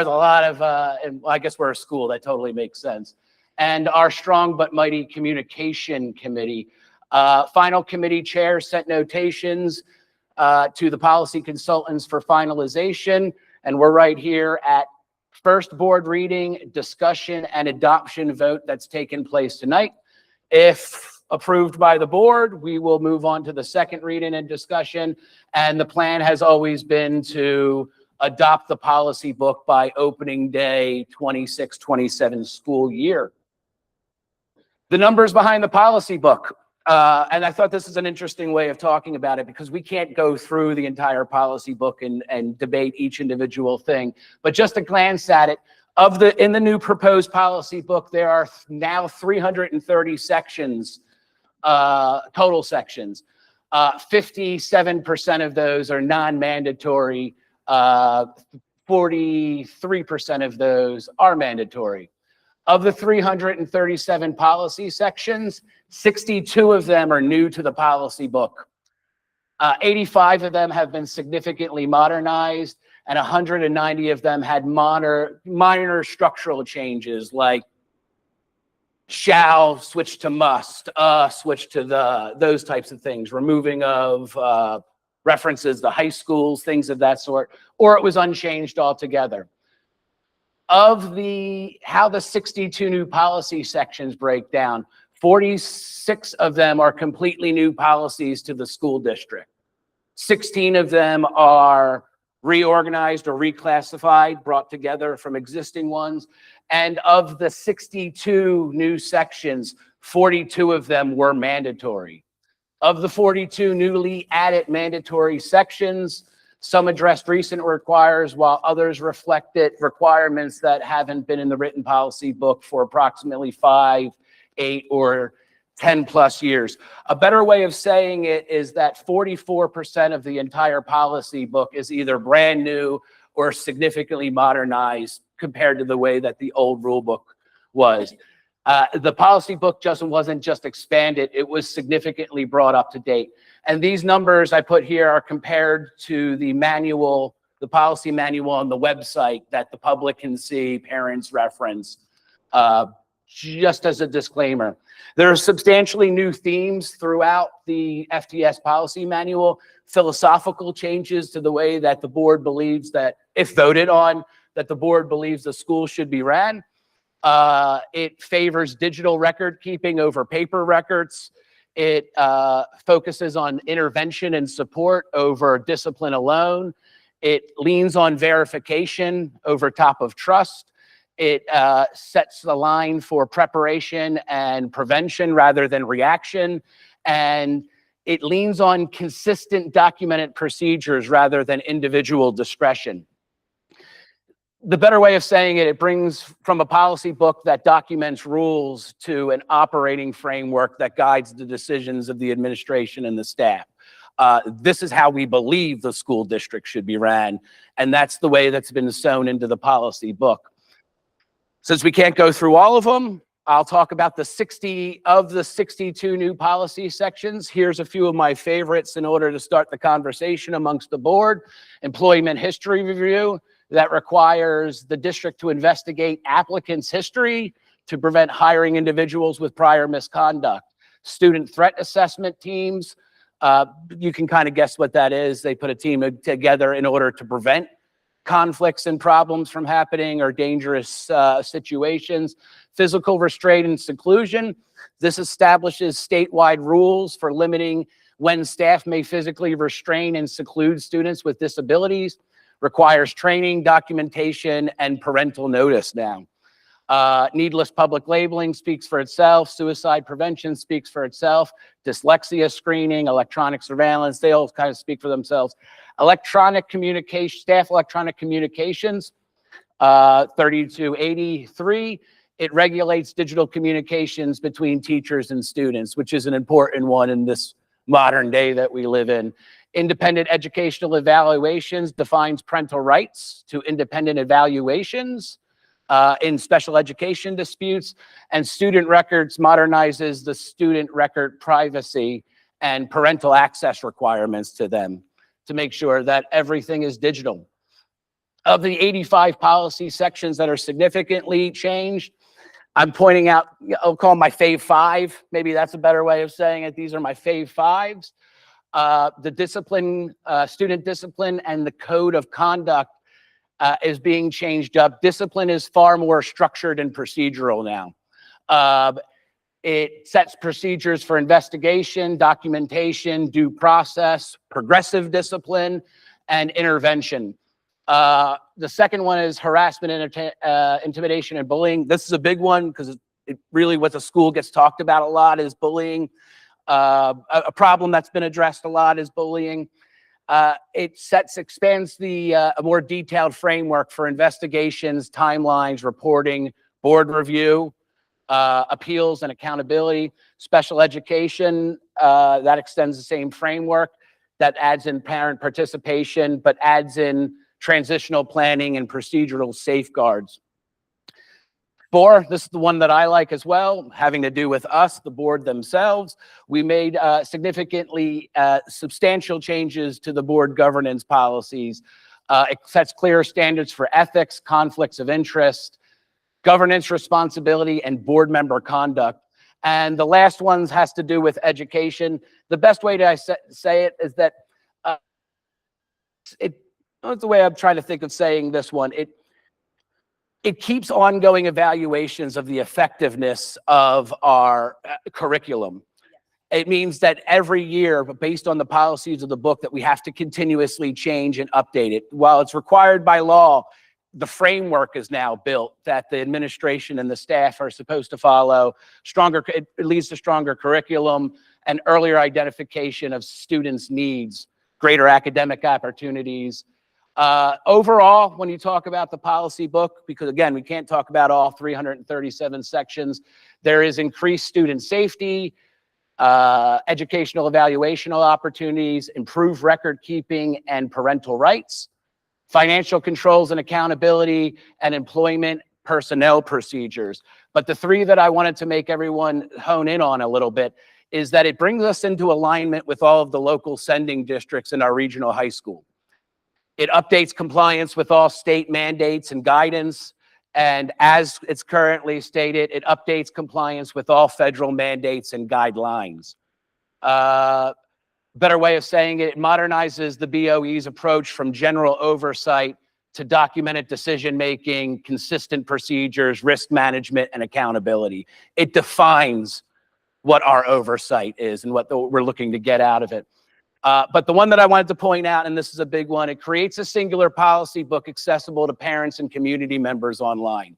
lot of, and I guess we're a school, that totally makes sense. And our strong but mighty communication committee. Final committee chair sent notations to the policy consultants for finalization. And we're right here at first board reading, discussion, and adoption vote that's taken place tonight. If approved by the board, we will move on to the second reading and discussion. And the plan has always been to adopt the policy book by opening day 26-27 school year. The numbers behind the policy book. And I thought this is an interesting way of talking about it, because we can't go through the entire policy book and debate each individual thing. But just a glance at it, in the new proposed policy book, there are now 330 sections, total sections. 57% of those are non-mandatory. 43% of those are mandatory. Of the 337 policy sections, 62 of them are new to the policy book. 85 of them have been significantly modernized, and 190 of them had minor structural changes like shall switch to must, switch to the, those types of things, removing of references to high schools, things of that sort, or it was unchanged altogether. Of how the 62 new policy sections break down, 46 of them are completely new policies to the school district. 16 of them are reorganized or reclassified, brought together from existing ones. And of the 62 new sections, 42 of them were mandatory. Of the 42 newly added mandatory sections, some addressed recent requires, while others reflected requirements that haven't been in the written policy book for approximately 5, 8, or 10 plus years. A better way of saying it is that 44% of the entire policy book is either brand new or significantly modernized compared to the way that the old rule book was. The policy book wasn't just expanded, it was significantly brought up to date. And these numbers I put here are compared to the manual, the policy manual on the website that the public can see, parents reference, just as a disclaimer. There are substantially new themes throughout the FTS policy manual, philosophical changes to the way that the board believes that, if voted on, that the board believes the school should be ran. It favors digital record keeping over paper records. It focuses on intervention and support over discipline alone. It leans on verification over top of trust. It sets the line for preparation and prevention rather than reaction. And it leans on consistent documented procedures rather than individual discretion. The better way of saying it, it brings from a policy book that documents rules to an operating framework that guides the decisions of the administration and the staff. This is how we believe the school district should be ran, and that's the way that's been sewn into the policy book. Since we can't go through all of them, I'll talk about the 60 of the 62 new policy sections. Here's a few of my favorites in order to start the conversation amongst the board. Employment history review. That requires the district to investigate applicants' history to prevent hiring individuals with prior misconduct. Student threat assessment teams, you can kind of guess what that is. They put a team together in order to prevent conflicts and problems from happening or dangerous situations. Physical restraint and seclusion. This establishes statewide rules for limiting when staff may physically restrain and seclude students with disabilities. Requires training, documentation, and parental notice now. Needless public labeling speaks for itself. Suicide prevention speaks for itself. Dyslexia screening, electronic surveillance, they all kind of speak for themselves. Electronic communication, staff electronic communications, 3283. It regulates digital communications between teachers and students, which is an important one in this modern day that we live in. Independent educational evaluations defines parental rights to independent evaluations in special education disputes, and student records modernizes the student record privacy and parental access requirements to them to make sure that everything is digital. Of the 85 policy sections that are significantly changed, I'm pointing out, I'll call them my fave 5. Maybe that's a better way of saying it. These are my fave 5s. The discipline, student discipline and the code of conduct is being changed up. Discipline is far more structured and procedural now. It sets procedures for investigation, documentation, due process, progressive discipline, and intervention. The second one is harassment, intimidation, and bullying. This is a big one because it really what the school gets talked about a lot is bullying. A problem that's been addressed a lot is bullying. It expands a more detailed framework for investigations, timelines, reporting, board review, appeals and accountability. Special education, that extends the same framework that adds in parent participation, but adds in transitional planning and procedural safeguards. 4, this is the one that I like as well, having to do with us, the board themselves. We made significantly substantial changes to the board governance policies. It sets clear standards for ethics, conflicts of interest, governance responsibility, and board member conduct. And the last one has to do with education. The best way to say it is that that's the way I'm trying to think of saying this one. It keeps ongoing evaluations of the effectiveness of our curriculum. It means that every year, based on the policies of the book, that we have to continuously change and update it. While it's required by law, the framework is now built that the administration and the staff are supposed to follow. It leads to stronger curriculum and earlier identification of students' needs, greater academic opportunities. Overall, when you talk about the policy book, because again, we can't talk about all 337 sections, there is increased student safety, educational evaluational opportunities, improved record keeping and parental rights, financial controls and accountability, and employment personnel procedures. But the 3 that I wanted to make everyone hone in on a little bit is that it brings us into alignment with all of the local sending districts in our regional high school. It updates compliance with all state mandates and guidance. And as it's currently stated, it updates compliance with all federal mandates and guidelines. Better way of saying it, it modernizes the BOE's approach from general oversight to documented decision-making, consistent procedures, risk management, and accountability. It defines what our oversight is and what we're looking to get out of it. But the one that I wanted to point out, and this is a big one, it creates a singular policy book accessible to parents and community members online.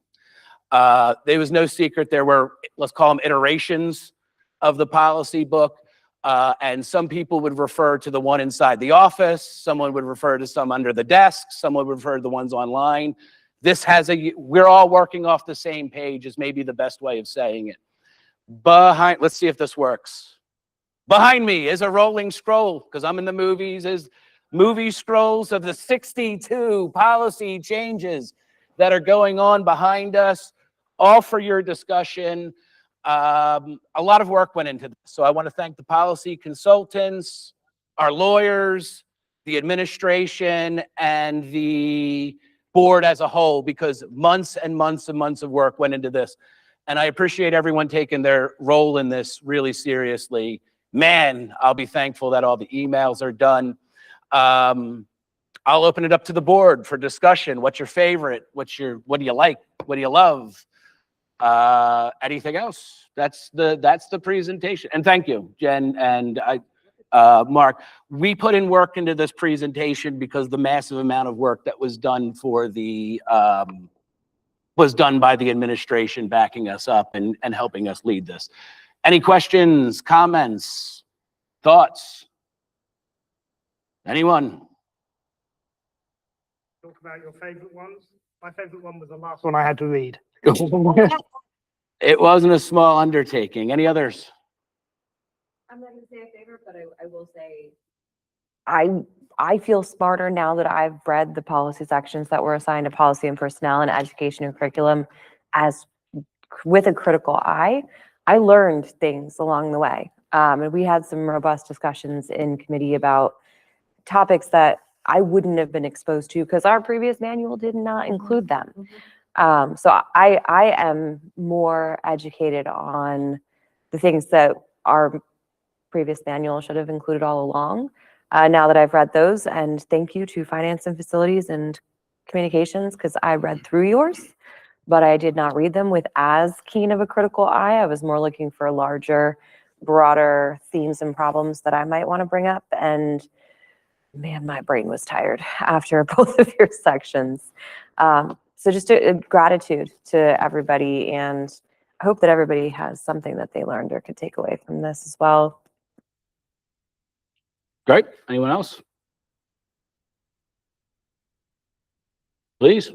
There was no secret there were, let's call them iterations of the policy book. And some people would refer to the one inside the office. Someone would refer to some under the desk. Someone would refer to the ones online. We're all working off the same page is maybe the best way of saying it. Let's see if this works. Behind me is a rolling scroll, because I'm in the movies, is movie scrolls of the 62 policy changes that are going on behind us, all for your discussion. A lot of work went into this. So I want to thank the policy consultants, our lawyers, the administration, and the board as a whole, because months and months and months of work went into this. And I appreciate everyone taking their role in this really seriously. Man, I'll be thankful that all the emails are done. I'll open it up to the board for discussion. What's your favorite? what do you like? What do you love? Anything else? That's the presentation. And thank you, Jen and Mark. We put in work into this presentation because the massive amount of work that was done was done by the administration backing us up and helping us lead this. Any questions, comments, thoughts? Anyone?
Talk about your favorite ones. My favorite one was the last one I had to read.
It wasn't a small undertaking. Any others?
I'm not going to say a favorite, but I will say I feel smarter now that I've read the policy sections that were assigned to policy and personnel and education and curriculum as with a critical eye. I learned things along the way. And we had some robust discussions in committee about topics that I wouldn't have been exposed to because our previous manual did not include them. So I am more educated on the things that our previous manual should have included all along. Now that I've read those, and thank you to finance and facilities and communications, because I read through yours, but I did not read them with as keen of a critical eye. I was more looking for larger, broader themes and problems that I might want to bring up. And man, my brain was tired after both of your sections. So just a gratitude to everybody, and I hope that everybody has something that they learned or could take away from this as well.
Great. Anyone else? Please.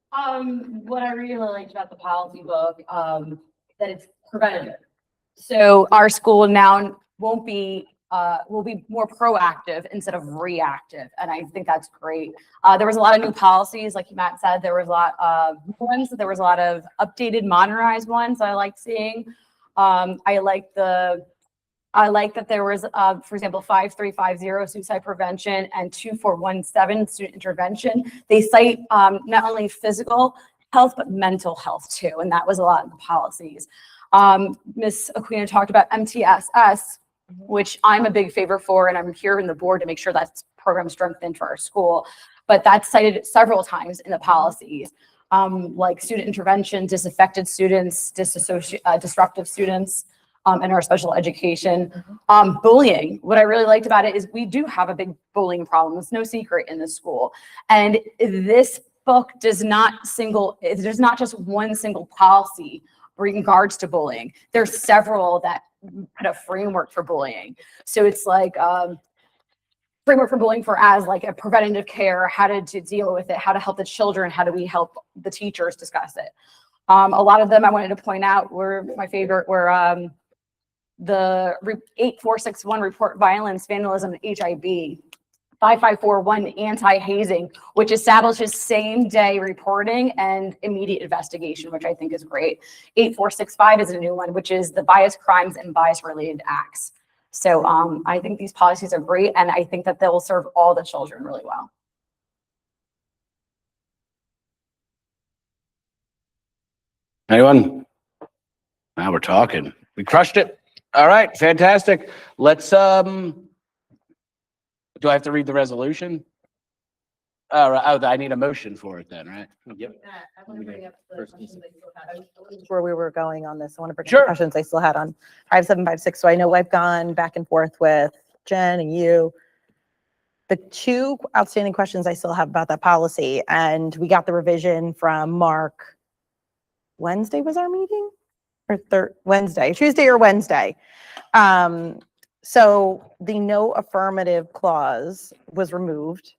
What I really liked about the policy book, that it's preventative. So our school now won't be will be more proactive instead of reactive. And I think that's great. There was a lot of new policies, like Matt said, there was a lot of new ones, there was a lot of updated, modernized ones I liked seeing. I like that there was, for example, 5350 suicide prevention and 2417 student intervention. They cite not only physical health, but mental health too. And that was a lot of the policies. Ms. Aquino talked about MTSS, which I'm a big favor for, and I'm here in the board to make sure that program strengthened for our school. But that's cited several times in the policies, like student intervention, disaffected students, disruptive students, in our special education. Bullying, what I really liked about it is we do have a big bullying problem. It's no secret in the school. And this book does not there's not just one single policy in regards to bullying. There's several that put a framework for bullying. So it's like framework for bullying for as like a preventative care, how to deal with it, how to help the children, how do we help the teachers discuss it. A lot of them I wanted to point out were my favorite were the 8461 report violence, vandalism, and HIB. 5541 anti-hazing, which establishes same-day reporting and immediate investigation, which I think is great. 8465 is a new one, which is the bias crimes and bias-related acts. So I think these policies are great, and I think that they will serve all the children really well.
Anyone? Now we're talking. We crushed it. All right, fantastic. Let's, do I have to read the resolution? All right, oh, I need a motion for it then, right? Yep.
I want to bring up the questions I still had. Where we were going on this. I want to bring up
Sure.
the questions I still had on 5756. So I know I've gone back and forth with Jen and you. The two outstanding questions I still have about that policy, and we got the revision from Mark. Wednesday was our meeting? Or Wednesday, Tuesday or Wednesday. So the no affirmative clause was removed,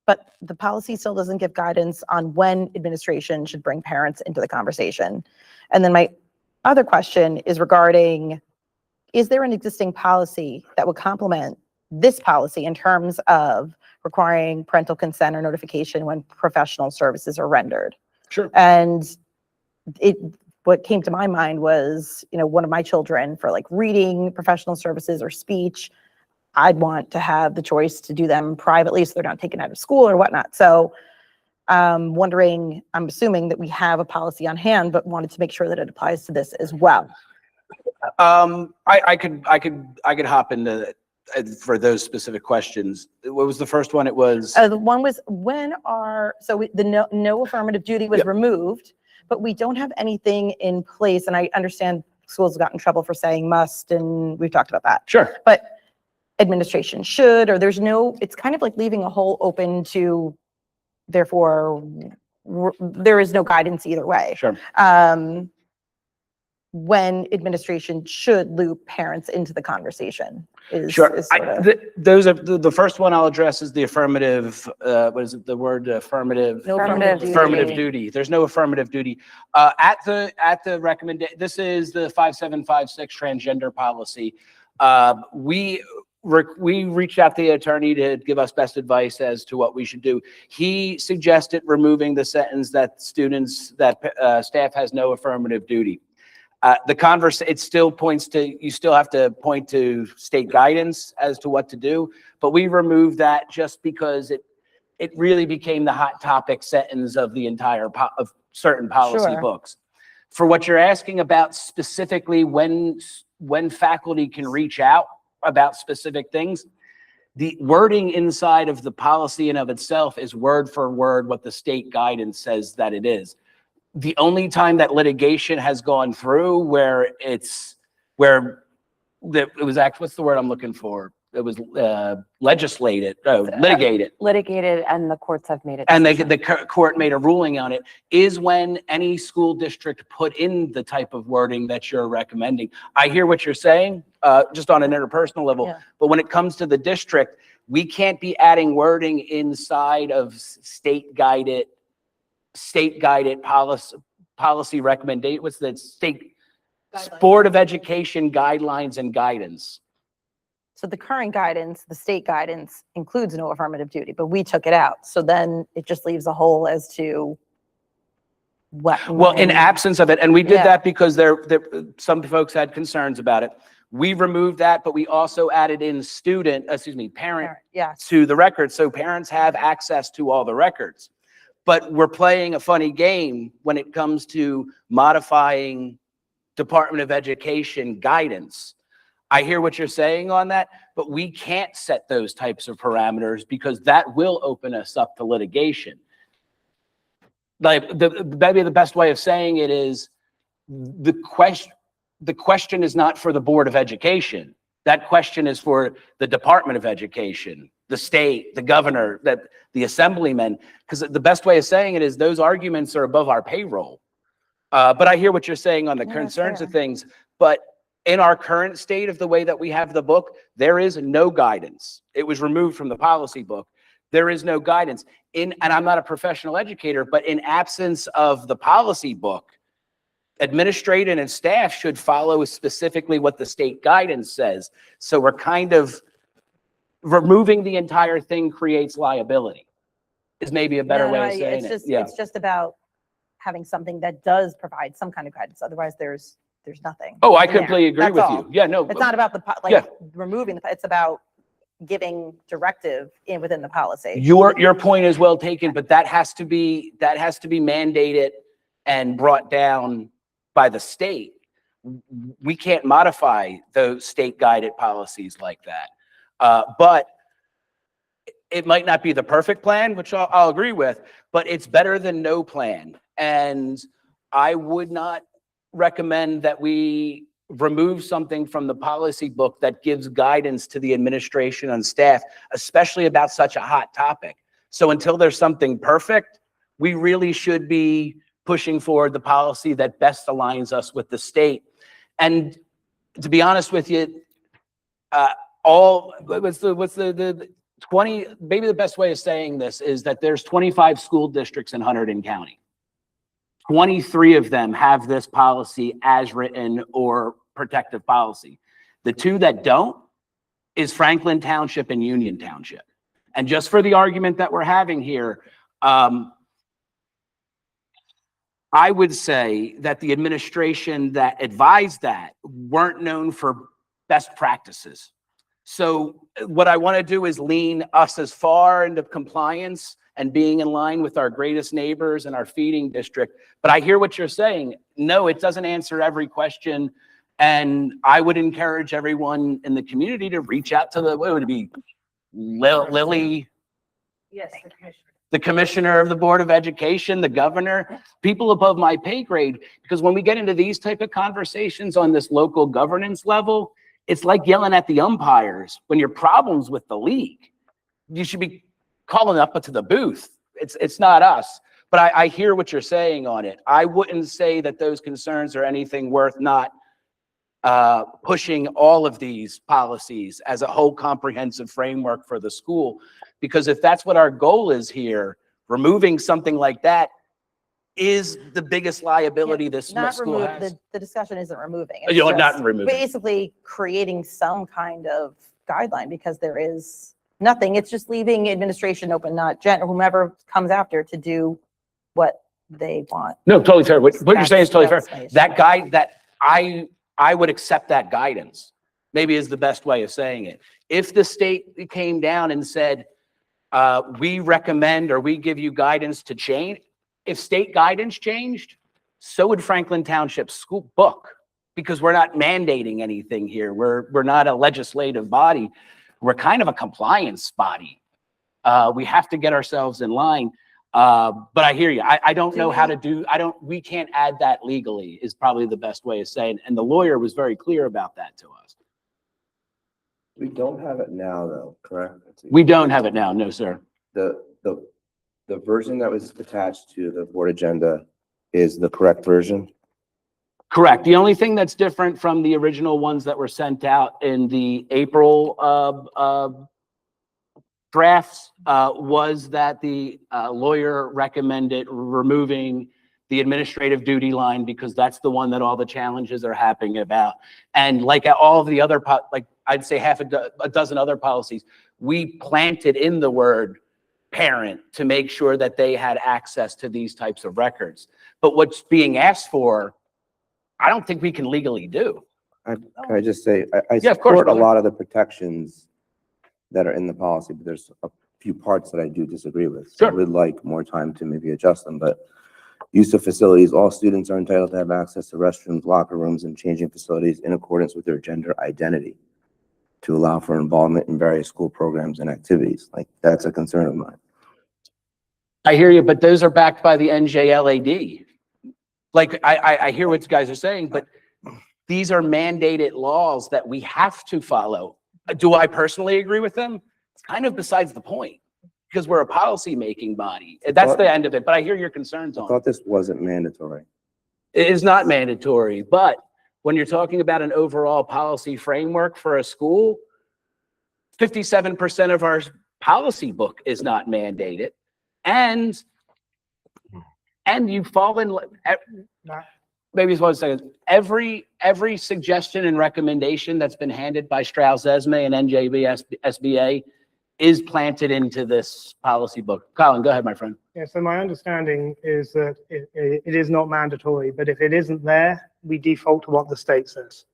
but the policy still doesn't give guidance on when administration should bring parents into the conversation. And then my other question is regarding, is there an existing policy that would complement this policy in terms of requiring parental consent or notification when professional services are rendered?
Sure.
And what came to my mind was, one of my children for like reading, professional services, or speech, I'd want to have the choice to do them privately so they're not taken out of school or whatnot. So I'm assuming that we have a policy on hand, but wanted to make sure that it applies to this as well.
I could hop into for those specific questions. What was the first one? It was
the one was the no affirmative duty was removed, but we don't have anything in place. And I understand schools got in trouble for saying must, and we've talked about that.
Sure.
But administration should, or it's kind of like leaving a hole open to, therefore, there is no guidance either way.
Sure.
When administration should loop parents into the conversation
sure. Those are the first one I'll address is the affirmative. What is it? The word affirmative.
No
affirmative duty. There's no affirmative duty. At the recommendation. This is the 5756 transgender policy. We reached out to the attorney to give us best advice as to what we should do. He suggested removing the sentence that staff has no affirmative duty. It still points to, you still have to point to state guidance as to what to do, but we removed that just because it really became the hot topic sentence of the entire of certain policy books. For what you're asking about specifically when faculty can reach out about specific things, the wording inside of the policy in of itself is word for word what the state guidance says that it is. The only time that litigation has gone through where it was actually, what's the word I'm looking for? It was litigated.
Litigated, and the courts have made it.
And the court made a ruling on it, is when any school district put in the type of wording that you're recommending. I hear what you're saying, just on an interpersonal level, but when it comes to the district, we can't be adding wording inside of state guided policy recommendation. What's the state guidelines. Board of Education guidelines and guidance.
So the current guidance, the state guidance includes no affirmative duty, but we took it out. So then it just leaves a hole as to what.
Well, in absence of it, and we did
Yeah.
that because some folks had concerns about it. We removed that, but we also added in parent
Yes.
to the record. So parents have access to all the records. But we're playing a funny game when it comes to modifying Department of Education guidance. I hear what you're saying on that, but we can't set those types of parameters because that will open us up to litigation. Like maybe the best way of saying it is the question is not for the Board of Education. That question is for the Department of Education, the state, the governor, the assemblymen, because the best way of saying it is those arguments are above our payroll. But I hear what you're saying on the concerns of things, but in our current state of the way that we have the book, there is no guidance. It was removed from the policy book. There is no guidance. And I'm not a professional educator, but in absence of the policy book, administration and staff should follow specifically what the state guidance says. So we're kind of removing the entire thing creates liability is maybe a better way of saying it. Yeah.
It's just about having something that does provide some kind of guidance. Otherwise there's nothing.
Oh, I
in there.
completely agree
That's
with
all.
you. Yeah, no.
It's not about
Yeah.
removing it's about giving directive within the policy.
Your point is well taken, but that has to be mandated and brought down by the state. We can't modify those state guided policies like that. But it might not be the perfect plan, which I'll agree with, but it's better than no plan. And I would not recommend that we remove something from the policy book that gives guidance to the administration and staff, especially about such a hot topic. So until there's something perfect, we really should be pushing forward the policy that best aligns us with the state. And to be honest with you, what's the 20, maybe the best way of saying this is that there's 25 school districts in Hunterdon County. 23 of them have this policy as written or protective policy. The two that don't is Franklin Township and Union Township. And just for the argument that we're having here, I would say that the administration that advised that weren't known for best practices. So what I want to do is lean us as far into compliance and being in line with our greatest neighbors and our feeding district. But I hear what you're saying. No, it doesn't answer every question. And I would encourage everyone in the community to reach out to what would it be, Lily?
Yes,
The commissioner of the Board of Education, the governor, people above my pay grade. Because when we get into these type of conversations on this local governance level, it's like yelling at the umpires when your problems with the league. You should be calling up to the booth. It's not us. But I hear what you're saying on it. I wouldn't say that those concerns are anything worth not pushing all of these policies as a whole comprehensive framework for the school. Because if that's what our goal is here, removing something like that is the biggest liability this school has.
The discussion isn't removing.
You're not removing.
Basically creating some kind of guideline because there is nothing. It's just leaving administration open, not whomever comes after to do what they want.
No, totally fair. What you're saying is totally fair. That guide that I would accept that guidance, maybe is the best way of saying it. If the state came down and said, we recommend or we give you guidance to change, if state guidance changed, so would Franklin Township school book, because we're not mandating anything here. We're not a legislative body. We're kind of a compliance body. We have to get ourselves in line. But I hear you. I don't know how to do, we can't add that legally is probably the best way of saying it. And the lawyer was very clear about that to us.
We don't have it now though, correct?
We don't have it now. No, sir.
The version that was attached to the board agenda is the correct version?
Correct. The only thing that's different from the original ones that were sent out in the April drafts was that the lawyer recommended removing the administrative duty line because that's the one that all the challenges are happening about. And like all of the other, I'd say a dozen other policies, we planted in the word parent to make sure that they had access to these types of records. But what's being asked for, I don't think we can legally do.
Can I just say, I
Yeah, of course,
support a
brother.
lot of the protections that are in the policy, but there's a few parts that I do disagree with. So I
Sure.
would like more time to maybe adjust them, but use of facilities, all students are entitled to have access to restrooms, locker rooms, and changing facilities in accordance with their gender identity to allow for involvement in various school programs and activities. Like, that's a concern of mine.
I hear you, but those are backed by the NJLAD. Like, I hear what you guys are saying, but these are mandated laws that we have to follow. Do I personally agree with them? It's kind of besides the point, because we're a policy-making body. That's the end of it, but I hear your concerns
I
on it.
thought this wasn't mandatory.
It is not mandatory, but when you're talking about an overall policy framework for a school, 57% of our policy book is not mandated. And you've fallen, maybe it's 1 second. Every suggestion and recommendation that's been handed by Strauss-Esme and NJB SBA is planted into this policy book. Colin, go ahead, my friend.
Yeah, so my understanding is that it is not mandatory, but if it isn't there, we default to what the state says.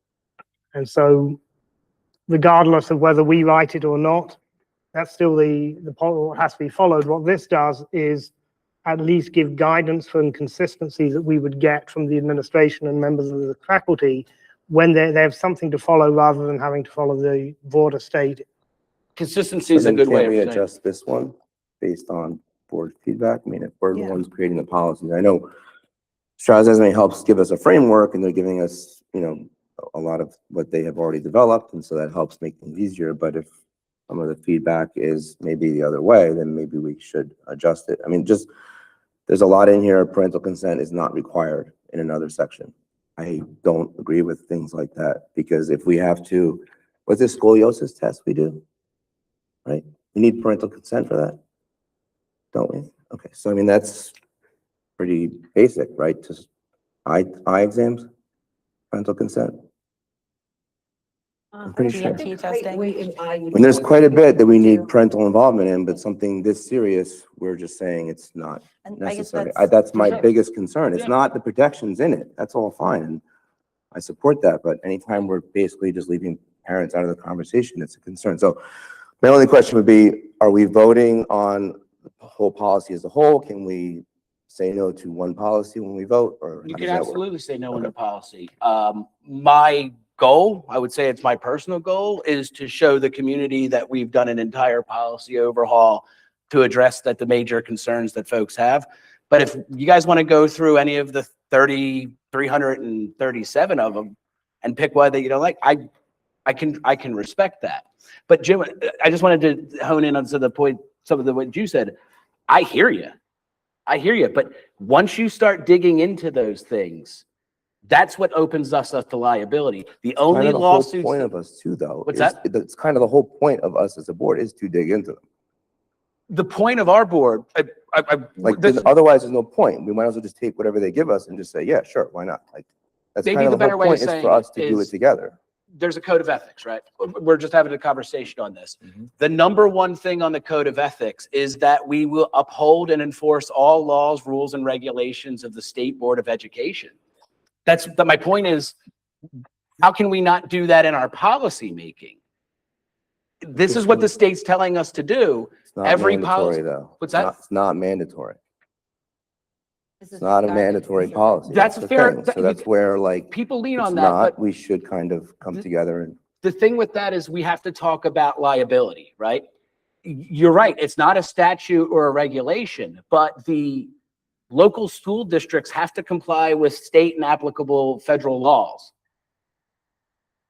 And so regardless of whether we write it or not, that's still the what has to be followed. What this does is at least give guidance and consistency that we would get from the administration and members of the faculty when they have something to follow rather than having to follow the broader state.
Consistency is a good way of saying it.
Can we adjust this one based on board feedback? I mean, if we're the ones creating the policies, I know Strauss-Esme helps give us a framework and they're giving us, you know, a lot of what they have already developed. And so that helps make things easier. But if some of the feedback is maybe the other way, then maybe we should adjust it. I mean, just, there's a lot in here. Parental consent is not required in another section. I don't agree with things like that, because if we have to, what's this scoliosis test we do? Right? We need parental consent for that, don't we? Okay, so I mean, that's pretty basic, right? Just eye exams, parental consent. I'm pretty sure. And there's quite a bit that we need parental involvement in, but something this serious, we're just saying it's not necessary. That's my biggest concern. It's not the protections in it. That's all fine. And I support that. But anytime we're basically just leaving parents out of the conversation, it's a concern. So my only question would be, are we voting on the whole policy as a whole? Can we say no to one policy when we vote? Or
You
how
can
does that work?
absolutely say no in the policy. My goal, I would say it's my personal goal, is to show the community that we've done an entire policy overhaul to address the major concerns that folks have. But if you guys want to go through any of the 337 of them and pick one that you don't like, I can respect that. But Jim, I just wanted to hone in on some of the point, some of what you said. I hear you. But once you start digging into those things, that's what opens us up to liability. The only lawsuits.
The whole point of us too, though.
What's that?
It's kind of the whole point of us as a board is to dig into them.
The point of our board,
otherwise there's no point. We might as well just take whatever they give us and just say, yeah, sure, why not? Like, that's
maybe
kind
the
of the
better
whole
way of
point is
saying
for us
it
to do it
is
together.
There's a code of ethics, right? We're just having a conversation on this. The number one thing on the code of ethics is that we will uphold and enforce all laws, rules, and regulations of the State Board of Education. My point is, how can we not do that in our policy making? This is what the state's telling us to do.
It's not
Every
mandatory,
policy.
though.
What's that?
It's not mandatory. It's not a mandatory policy.
That's
the
fair.
thing. So that's where, like,
people lean
it's
on that,
not,
but
we should kind of come together and.
the thing with that is we have to talk about liability, right? You're right. It's not a statute or a regulation, but the local school districts have to comply with state and applicable federal laws.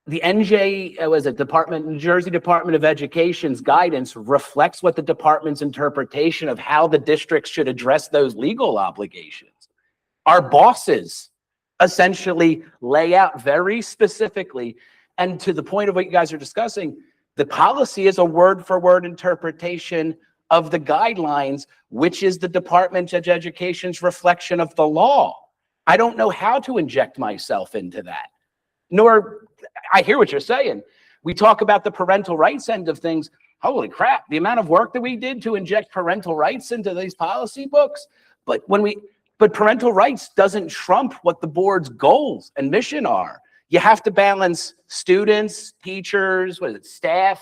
The New Jersey Department of Education's guidance reflects what the department's interpretation of how the districts should address those legal obligations. Our bosses essentially lay out very specifically, and to the point of what you guys are discussing, the policy is a word-for-word interpretation of the guidelines, which is the Department of Education's reflection of the law. I don't know how to inject myself into that. Nor, I hear what you're saying, We talk about the parental rights end of things. Holy crap, the amount of work that we did to inject parental rights into these policy books. But parental rights doesn't trump what the board's goals and mission are. You have to balance students, teachers, staff,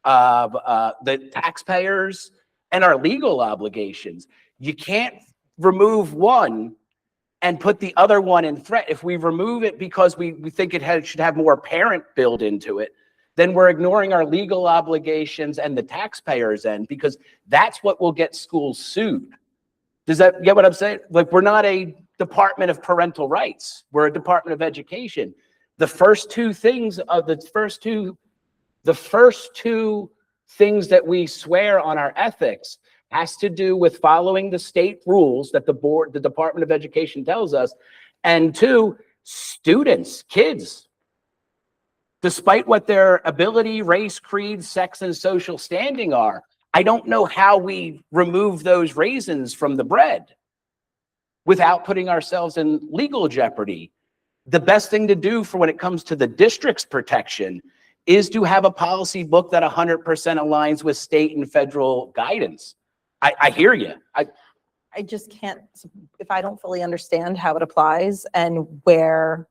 the taxpayers, and our legal obligations. You can't remove one and put the other one in threat. If we remove it because we think it should have more parent build into it, then we're ignoring our legal obligations and the taxpayers' end, because that's what will get schools sued. Does that get what I'm saying? Like, we're not a Department of Parental Rights. We're a Department of Education. The first two things that we swear on our ethics has to do with following the state rules that the Department of Education tells us. And two, students, kids, despite what their ability, race, creed, sex, and social standing are, I don't know how we remove those raisins from the bread without putting ourselves in legal jeopardy. The best thing to do for when it comes to the district's protection is to have a policy book that 100% aligns with state and federal guidance. I hear you.
I just can't, if I don't fully understand how it applies and where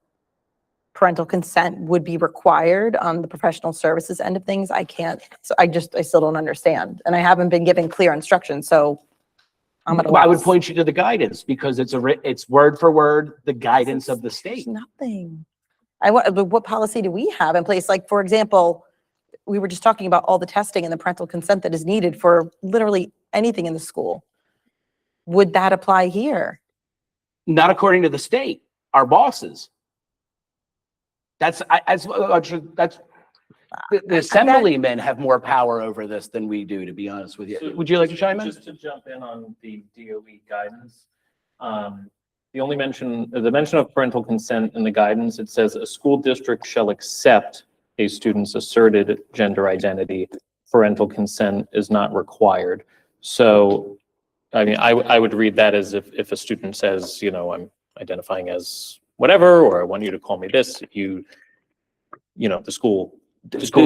parental consent would be required on the professional services end of things, I can't, so I still don't understand. And I haven't been given clear instructions, so I'm at a
I would
loss.
point you to the guidance, because it's word for word the guidance of the state.
There's nothing. What policy do we have in place? Like, for example, we were just talking about all the testing and the parental consent that is needed for literally anything in the school. Would that apply here?
Not according to the state, our bosses. The assemblymen have more power over this than we do, to be honest with you.
So
Would you like to chime in?
Just to jump in on the DOE guidance, the mention of parental consent in the guidance, it says a school district shall accept a student's asserted gender identity. Parental consent is not required. So, I mean, I would read that as if a student says, you know, I'm identifying as whatever, or I want you to call me this, the school's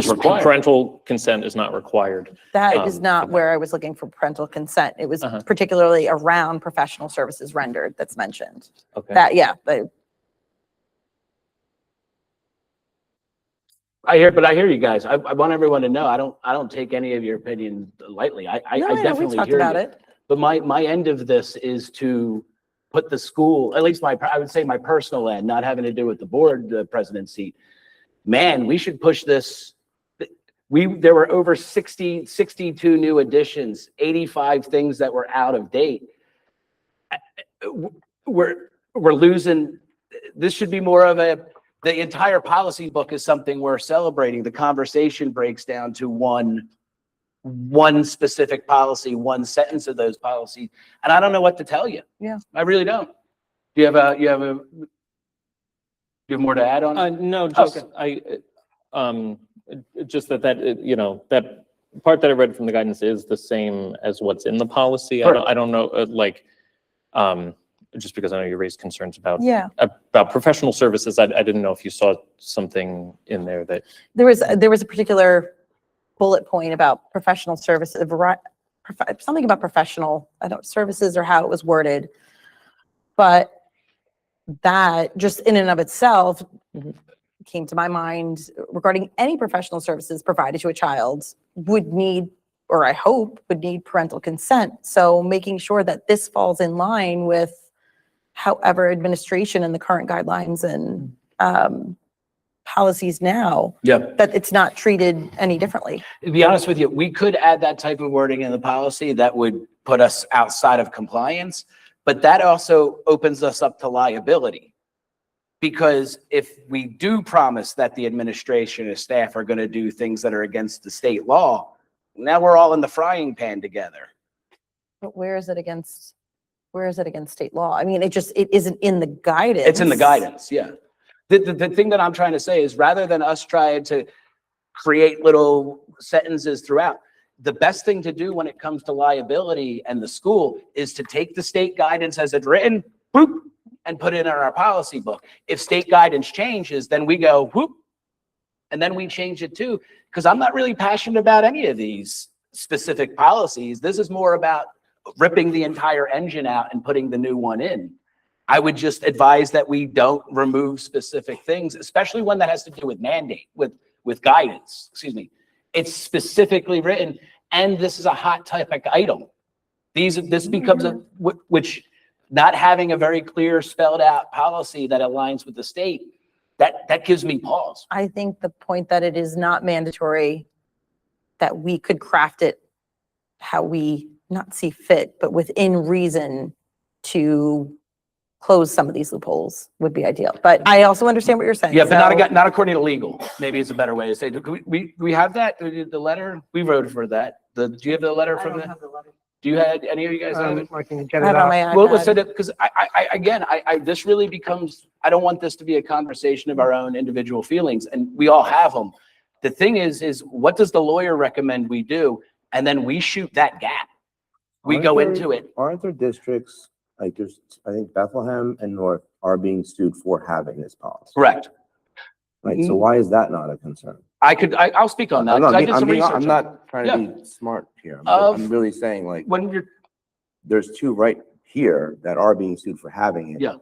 required. Parental consent is not required.
That is not where I was looking for parental consent. It was particularly around professional services rendered that's mentioned.
Okay.
That, yeah, but
I hear you guys. I want everyone to know, I don't take any of your opinion lightly. I definitely hear you.
it.
But my end of this is to put the school, at least I would say my personal end, not having to do with the board, the president's seat. Man, we should push this. There were over 62 new additions, 85 things that were out of date. We're losing. This should be more of the entire policy book is something we're celebrating. The conversation breaks down to one specific policy, one sentence of those policies. And I don't know what to tell you.
Yeah.
I really don't. Do you have more to add on it?
No, just, just that, you know, that part that I read from the guidance is the same as what's in the policy. I don't know, just because I know you raised concerns about professional services. I didn't know if you saw something in there that
there was a particular bullet point about professional services, something about professional, services, or how it was worded. But that just in and of itself came to my mind regarding any professional services provided to a child would need, or I hope would need, parental consent. So making sure that this falls in line with however administration and the current guidelines and policies now, that it's not treated any differently.
To be honest with you, we could add that type of wording in the policy that would put us outside of compliance, but that also opens us up to liability. Because if we do promise that the administration and staff are going to do things that are against the state law, now we're all in the frying pan together.
But where is it against state law? I mean, it isn't in the guidance.
It's in the guidance, yeah. The thing that I'm trying to say is, rather than us trying to create little sentences throughout, the best thing to do when it comes to liability and the school is to take the state guidance as it's written, boop, and put it in our policy book. If state guidance changes, then we go, whoop, and then we change it too, because I'm not really passionate about any of these specific policies. This is more about ripping the entire engine out and putting the new one in. I would just advise that we don't remove specific things, especially one that has to do with mandate, with guidance, excuse me. It's specifically written, and this is a hot topic item. This becomes which not having a very clear spelled out policy that aligns with the state, that gives me pause.
I think the point that it is not mandatory, that we could craft it how we not see fit, but within reason to close some of these loopholes would be ideal. But I also understand what you're saying.
Yeah, but
so-
not according to legal. Maybe it's a better way to say it. We have that, the letter? We wrote for that. Do you have the letter from that? Do you have, any of you guys have it?
I can get
I
it
have it on
out.
my
Well,
iPad.
let's say that, because this really becomes, I don't want this to be a conversation of our own individual feelings, and we all have them. The thing is what does the lawyer recommend we do? And then we shoot that gap. We go into it.
Aren't there districts, like there's, I think Bethlehem and North are being sued for having this policy?
Correct.
Right, so why is that not a concern?
I'll speak on that. 'Cause I did some research.
I'm not trying to be smart here. I'm really saying, like,
When you're,
there's two right here that are being sued for having it.
Yeah.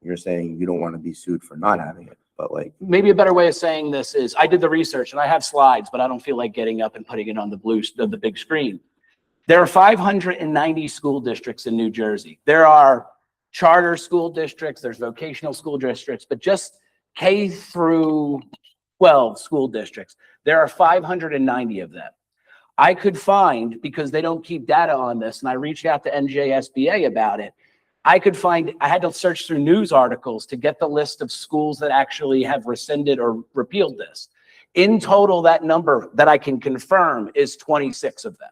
You're saying you don't want to be sued for not having it, but like,
maybe a better way of saying this is, I did the research and I have slides, but I don't feel like getting up and putting it on the big screen. There are 590 school districts in New Jersey. There are charter school districts, there's vocational school districts, but just K through 12 school districts. There are 590 of them. I could find, because they don't keep data on this, and I reached out to NJSBA about it, I had to search through news articles to get the list of schools that actually have rescinded or repealed this. In total, that number that I can confirm is 26 of them.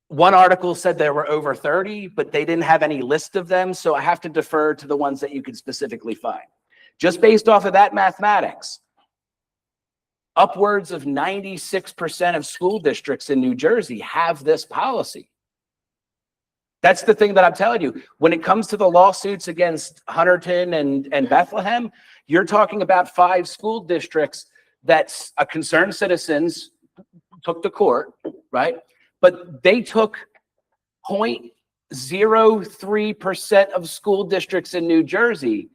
One article said there were over 30, but they didn't have any list of them, so I have to defer to the ones that you could specifically find. Just based off of that mathematics, upwards of 96% of school districts in New Jersey have this policy. That's the thing that I'm telling you. When it comes to the lawsuits against Hunterdon and Bethlehem, you're talking about 5 school districts that a concerned citizens took to court, right? But they took 0.03% of school districts in New Jersey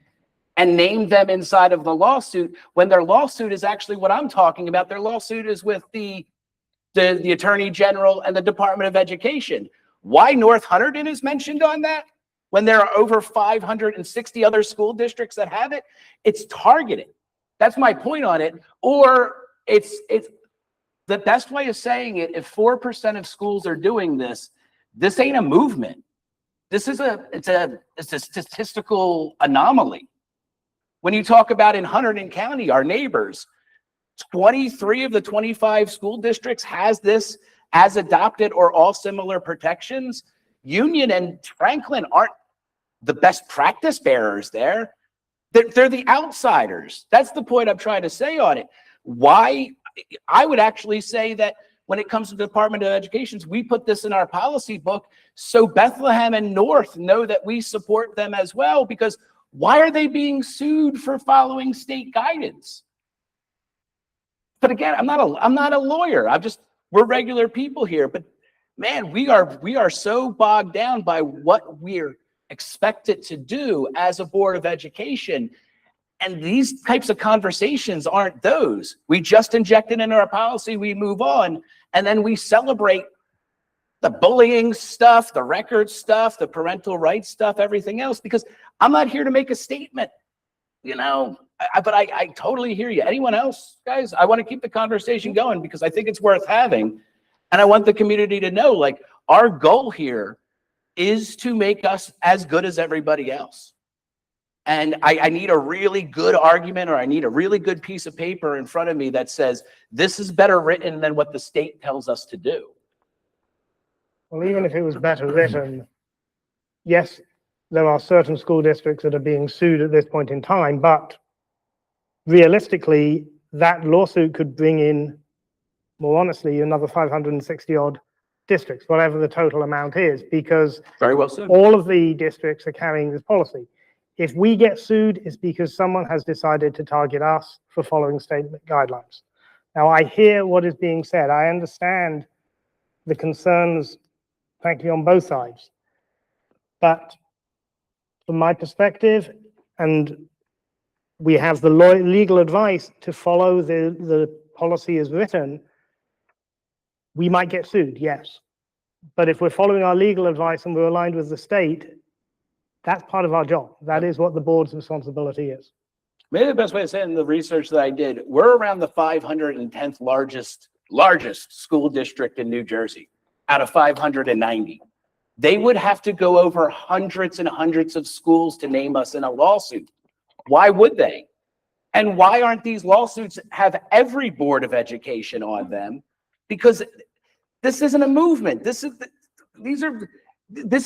and named them inside of the lawsuit, when their lawsuit is actually what I'm talking about. Their lawsuit is with the Attorney General and the Department of Education. Why North Hunterdon is mentioned on that when there are over 560 other school districts that have it? It's targeted. That's my point on it. Or it's the best way of saying it, if 4% of schools are doing this, this ain't a movement. This is it's a statistical anomaly. When you talk about in Hunterdon County, our neighbors, 23 of the 25 school districts has this as adopted or all similar protections. Union and Franklin aren't the best practice bearers there. They're the outsiders. That's the point I'm trying to say on it. Why? I would actually say that when it comes to the Department of Education, we put this in our policy book so Bethlehem and North know that we support them as well, because why are they being sued for following state guidance? But again, I'm not a lawyer. We're regular people here, but man, we are so bogged down by what we're expected to do as a Board of Education. And these types of conversations aren't those. We just inject it into our policy, we move on, and then we celebrate the bullying stuff, the record stuff, the parental rights stuff, everything else, because I'm not here to make a statement, but I totally hear you. Anyone else, guys? I want to keep the conversation going because I think it's worth having. And I want the community to know, like, our goal here is to make us as good as everybody else. And I need a really good argument, or I need a really good piece of paper in front of me that says this is better written than what the state tells us to do.
Well, even if it was better written, yes, there are certain school districts that are being sued at this point in time, but realistically, that lawsuit could bring in, more honestly, another 560 odd districts, whatever the total amount is, because
very well said.
All of the districts are carrying this policy. If we get sued, it's because someone has decided to target us for following statement guidelines. Now, I hear what is being said. I understand the concerns, frankly, on both sides. But from my perspective, and we have the legal advice to follow the policy as written, we might get sued, yes. But if we're following our legal advice and we're aligned with the state, that's part of our job. That is what the board's responsibility is.
Maybe the best way to say it in the research that I did, we're around the 510th largest school district in New Jersey out of 590. They would have to go over hundreds and hundreds of schools to name us in a lawsuit. Why would they? And why aren't these lawsuits have every board of education on them? Because this isn't a movement. This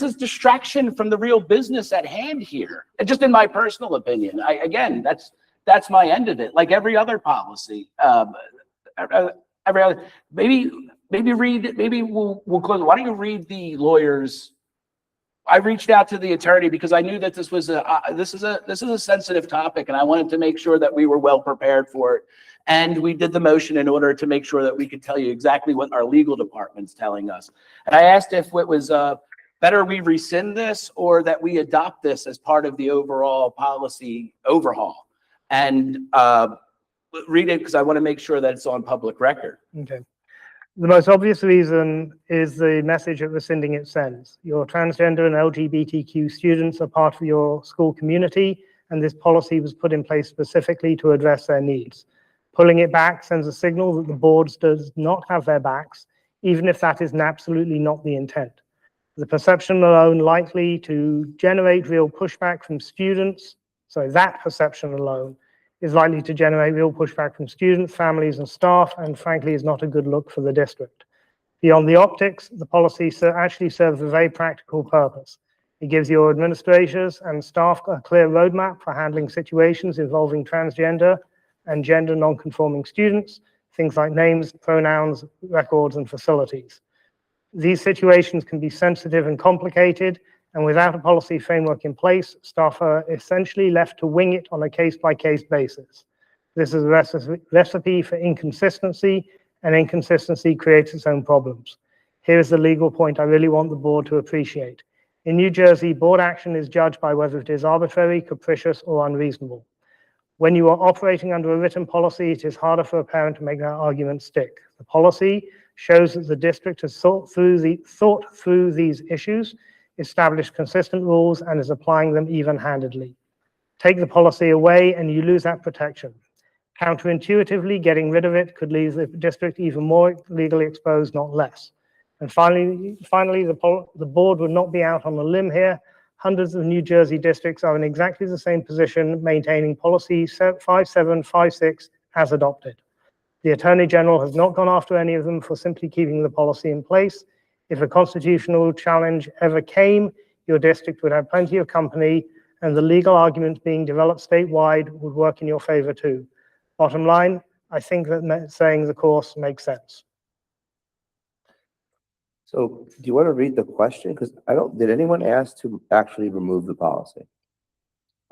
is distraction from the real business at hand here. And just in my personal opinion, again, that's my end of it. Like every other policy, every other. Maybe we'll close. Why don't you read the lawyers? I reached out to the attorney because I knew that this is a sensitive topic, and I wanted to make sure that we were well prepared for it. And we did the motion in order to make sure that we could tell you exactly what our legal department's telling us. And I asked if it was better we rescind this or that we adopt this as part of the overall policy overhaul. And read it because I want to make sure that it's on public record.
Okay. The most obvious reason is the message that rescinding it sends. Your transgender and LGBTQ students are part of your school community, and this policy was put in place specifically to address their needs. Pulling it back sends a signal that the boards does not have their backs, even if that is absolutely not the intent. The perception alone likely to generate real pushback from students, so that perception alone is likely to generate real pushback from students, families, and staff, and frankly is not a good look for the district. Beyond the optics, the policy actually serves a very practical purpose. It gives your administrators and staff a clear roadmap for handling situations involving transgender and gender non-conforming students, things like names, pronouns, records, and facilities. These situations can be sensitive and complicated, and without a policy framework in place, staff are essentially left to wing it on a case-by-case basis. This is a recipe for inconsistency, and inconsistency creates its own problems. Here's the legal point I really want the board to appreciate. In New Jersey, board action is judged by whether it is arbitrary, capricious, or unreasonable. When you are operating under a written policy, it is harder for a parent to make that argument stick. The policy shows that the district has thought through these issues, established consistent rules, and is applying them even-handedly. Take the policy away and you lose that protection. Counterintuitively, getting rid of it could leave the district even more legally exposed, not less. And finally, the board would not be out on a limb here. Hundreds of New Jersey districts are in exactly the same position, maintaining policy 5756 as adopted. The Attorney General has not gone after any of them for simply keeping the policy in place. If a constitutional challenge ever came, your district would have plenty of company, and the legal arguments being developed statewide would work in your favor too. Bottom line, I think that saying the course makes sense.
So do you want to read the question? Because did anyone ask to actually remove the policy?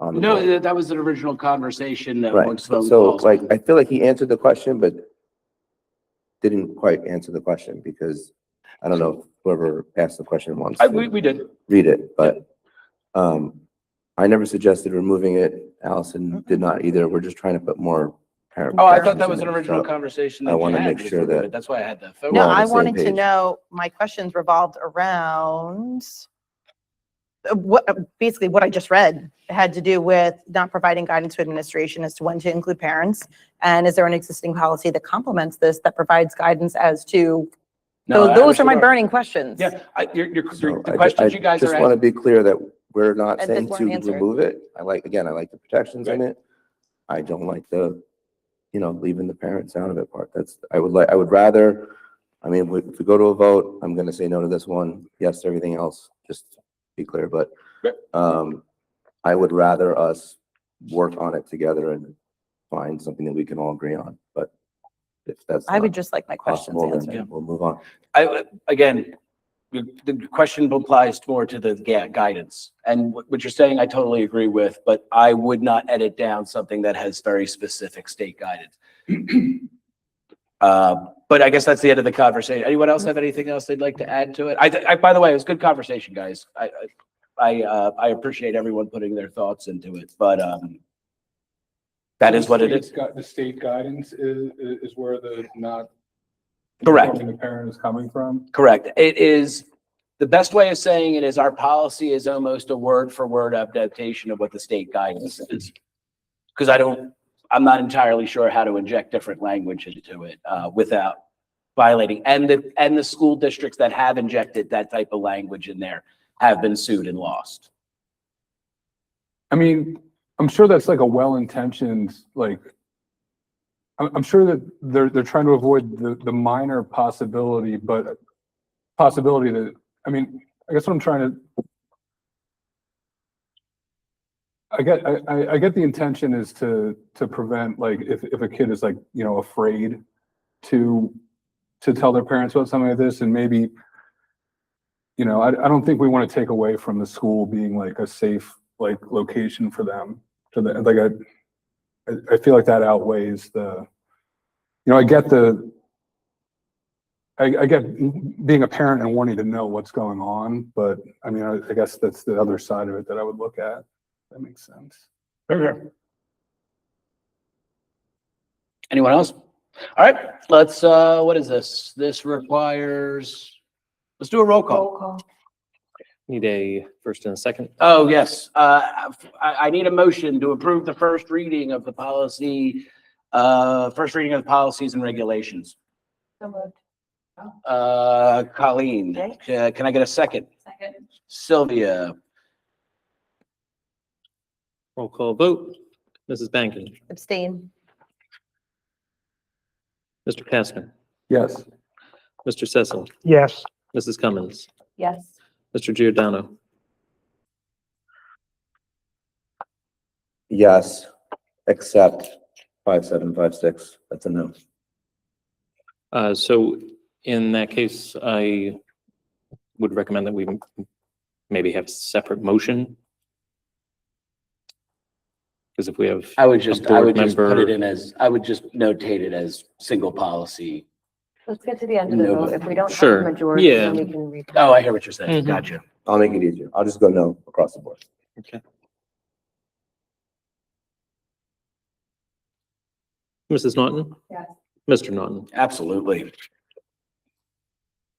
No, that was an original conversation that
Right.
amongst phone
So
calls.
like, I feel like he answered the question, but didn't quite answer the question because I don't know if whoever asked the question wants to
We did.
read it, but I never suggested removing it. Allison did not either. We're just trying to put more parent.
Oh, I thought that
protections
was
in
an
it.
original
So
conversation.
I
that
want
you
to
had
make
with
sure
everybody.
that
That's why I had the phone.
we're
No,
on the
I
same
wanted to
page.
know, my questions revolved around basically what I just read. It had to do with not providing guidance to administration as to when to include parents. And is there an existing policy that complements this that provides guidance as to,
No, I
those are my
understood.
burning questions.
Yeah,
So
the questions you guys are
just want to
asking.
be clear that we're not
And
saying
this
to
weren't answered.
remove it. I like the protections in it. I don't like the, leaving the parents out of it part. I would rather, if we go to a vote, I'm going to say no to this one, yes to everything else, just to be clear. But I would rather us work on it together and find something that we can all agree on. But if that's
I would
not
just like my questions
possible,
answered.
then we'll move on.
Again, the question applies more to the guidance. And what you're saying, I totally agree with, but I would not edit down something that has very specific state guidance. But I guess that's the end of the conversation. Anyone else have anything else they'd like to add to it? I by the way, it was good conversation, guys. I appreciate everyone putting their thoughts into it, but that is what it is.
The state guidance is where the not.
Correct.
The parent is coming from.
Correct. It is, the best way of saying it is our policy is almost a word for word adaptation of what the state guidance is. Because I'm not entirely sure how to inject different language into it without violating. And the school districts that have injected that type of language in there have been sued and lost.
I mean, I'm sure that's like a well-intentioned, like, I'm sure that they're trying to avoid the minor possibility, but possibility that, I mean, I guess what I'm trying to, I get the intention is to prevent, like, if a kid is, like, you know, afraid to tell their parents about something like this, and maybe, you know, I don't think we want to take away from the school being like a safe, like, location for them. Like, I feel like that outweighs the, you know, I get being a parent and wanting to know what's going on, but I mean, I guess that's the other side of it that I would look at. That makes sense.
Okay. Anyone else? All right, let's, what is this? This requires, let's do a roll call.
Roll call.
Need a first and a second.
Oh, yes. I need a motion to approve the first reading of the policy, first reading of the policies and regulations.
So moved.
Colleen, can I get a second?
Second.
Sylvia,
Roll call vote. Mrs. Bankin,
Abstain.
Mr. Kastner,
Yes.
Mr. Cecil,
Yes.
Mrs. Cummins,
Yes.
Mr. Giordano,
Yes, except 5756. That's a no.
So in that case, I would recommend that we maybe have a separate motion. Because if we have.
I would just put it
member-
in as, I would just notate it as single policy.
Let's get to the end of the
No,
vote. If we don't have
Sure.
a majority,
Yeah.
then we can read.
Oh, I hear what you're saying.
Mhm.
Gotcha.
I'll make it easier. I'll just go no across the board.
Okay. Mrs. Naughton?
Yes.
Mr. Naughton?
Absolutely.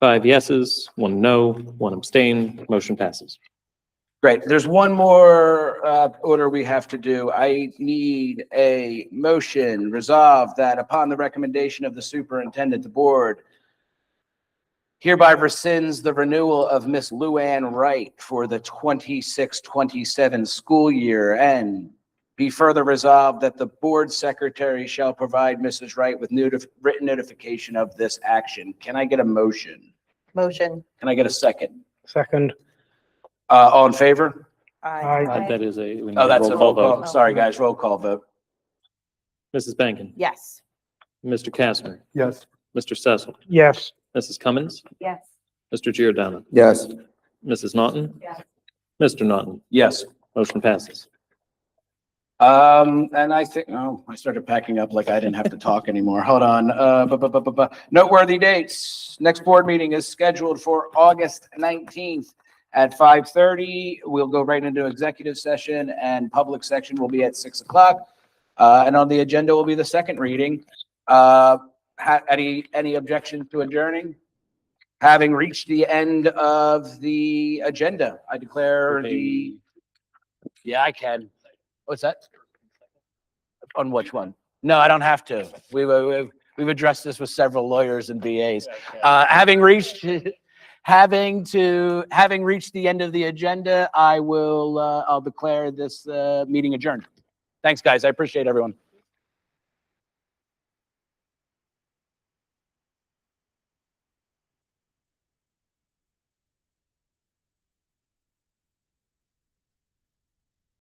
5 yeses, 1 no, 1 abstain, motion passes.
Great. There's one more order we have to do. I need a motion resolved that upon the recommendation of the superintendent, the board hereby rescinds the renewal of Miss Luann Wright for the 26-27 school year, and be further resolved that the board secretary shall provide Mrs. Wright with written notification of this action. Can I get a motion?
Motion.
Can I get a second?
Second.
All in favor?
Aye.
That is we need
Oh, that's a roll call.
vote.
Sorry, guys, roll call vote.
Mrs. Bankin,
Yes.
Mr. Kastner,
Yes.
Mr. Cecil,
Yes.
Mrs. Cummins,
Yes.
Mr. Giordano,
Yes.
Mrs. Naughton,
Yes.
Mr. Naughton,
Yes.
motion passes.
And I think, oh, I started packing up like I didn't have to talk anymore. Hold on. Noteworthy dates. Next board meeting is scheduled for August 19th at 5:30. We'll go right into executive session, and public section will be at 6 o'clock. And on the agenda will be the second reading. Any objections to adjourning? Having reached the end of the agenda, I declare the, yeah, I can. What's that? On which one? No, I don't have to. We've addressed this with several lawyers and BAs. Having reached the end of the agenda, I'll declare this meeting adjourned. Thanks, guys. I appreciate everyone.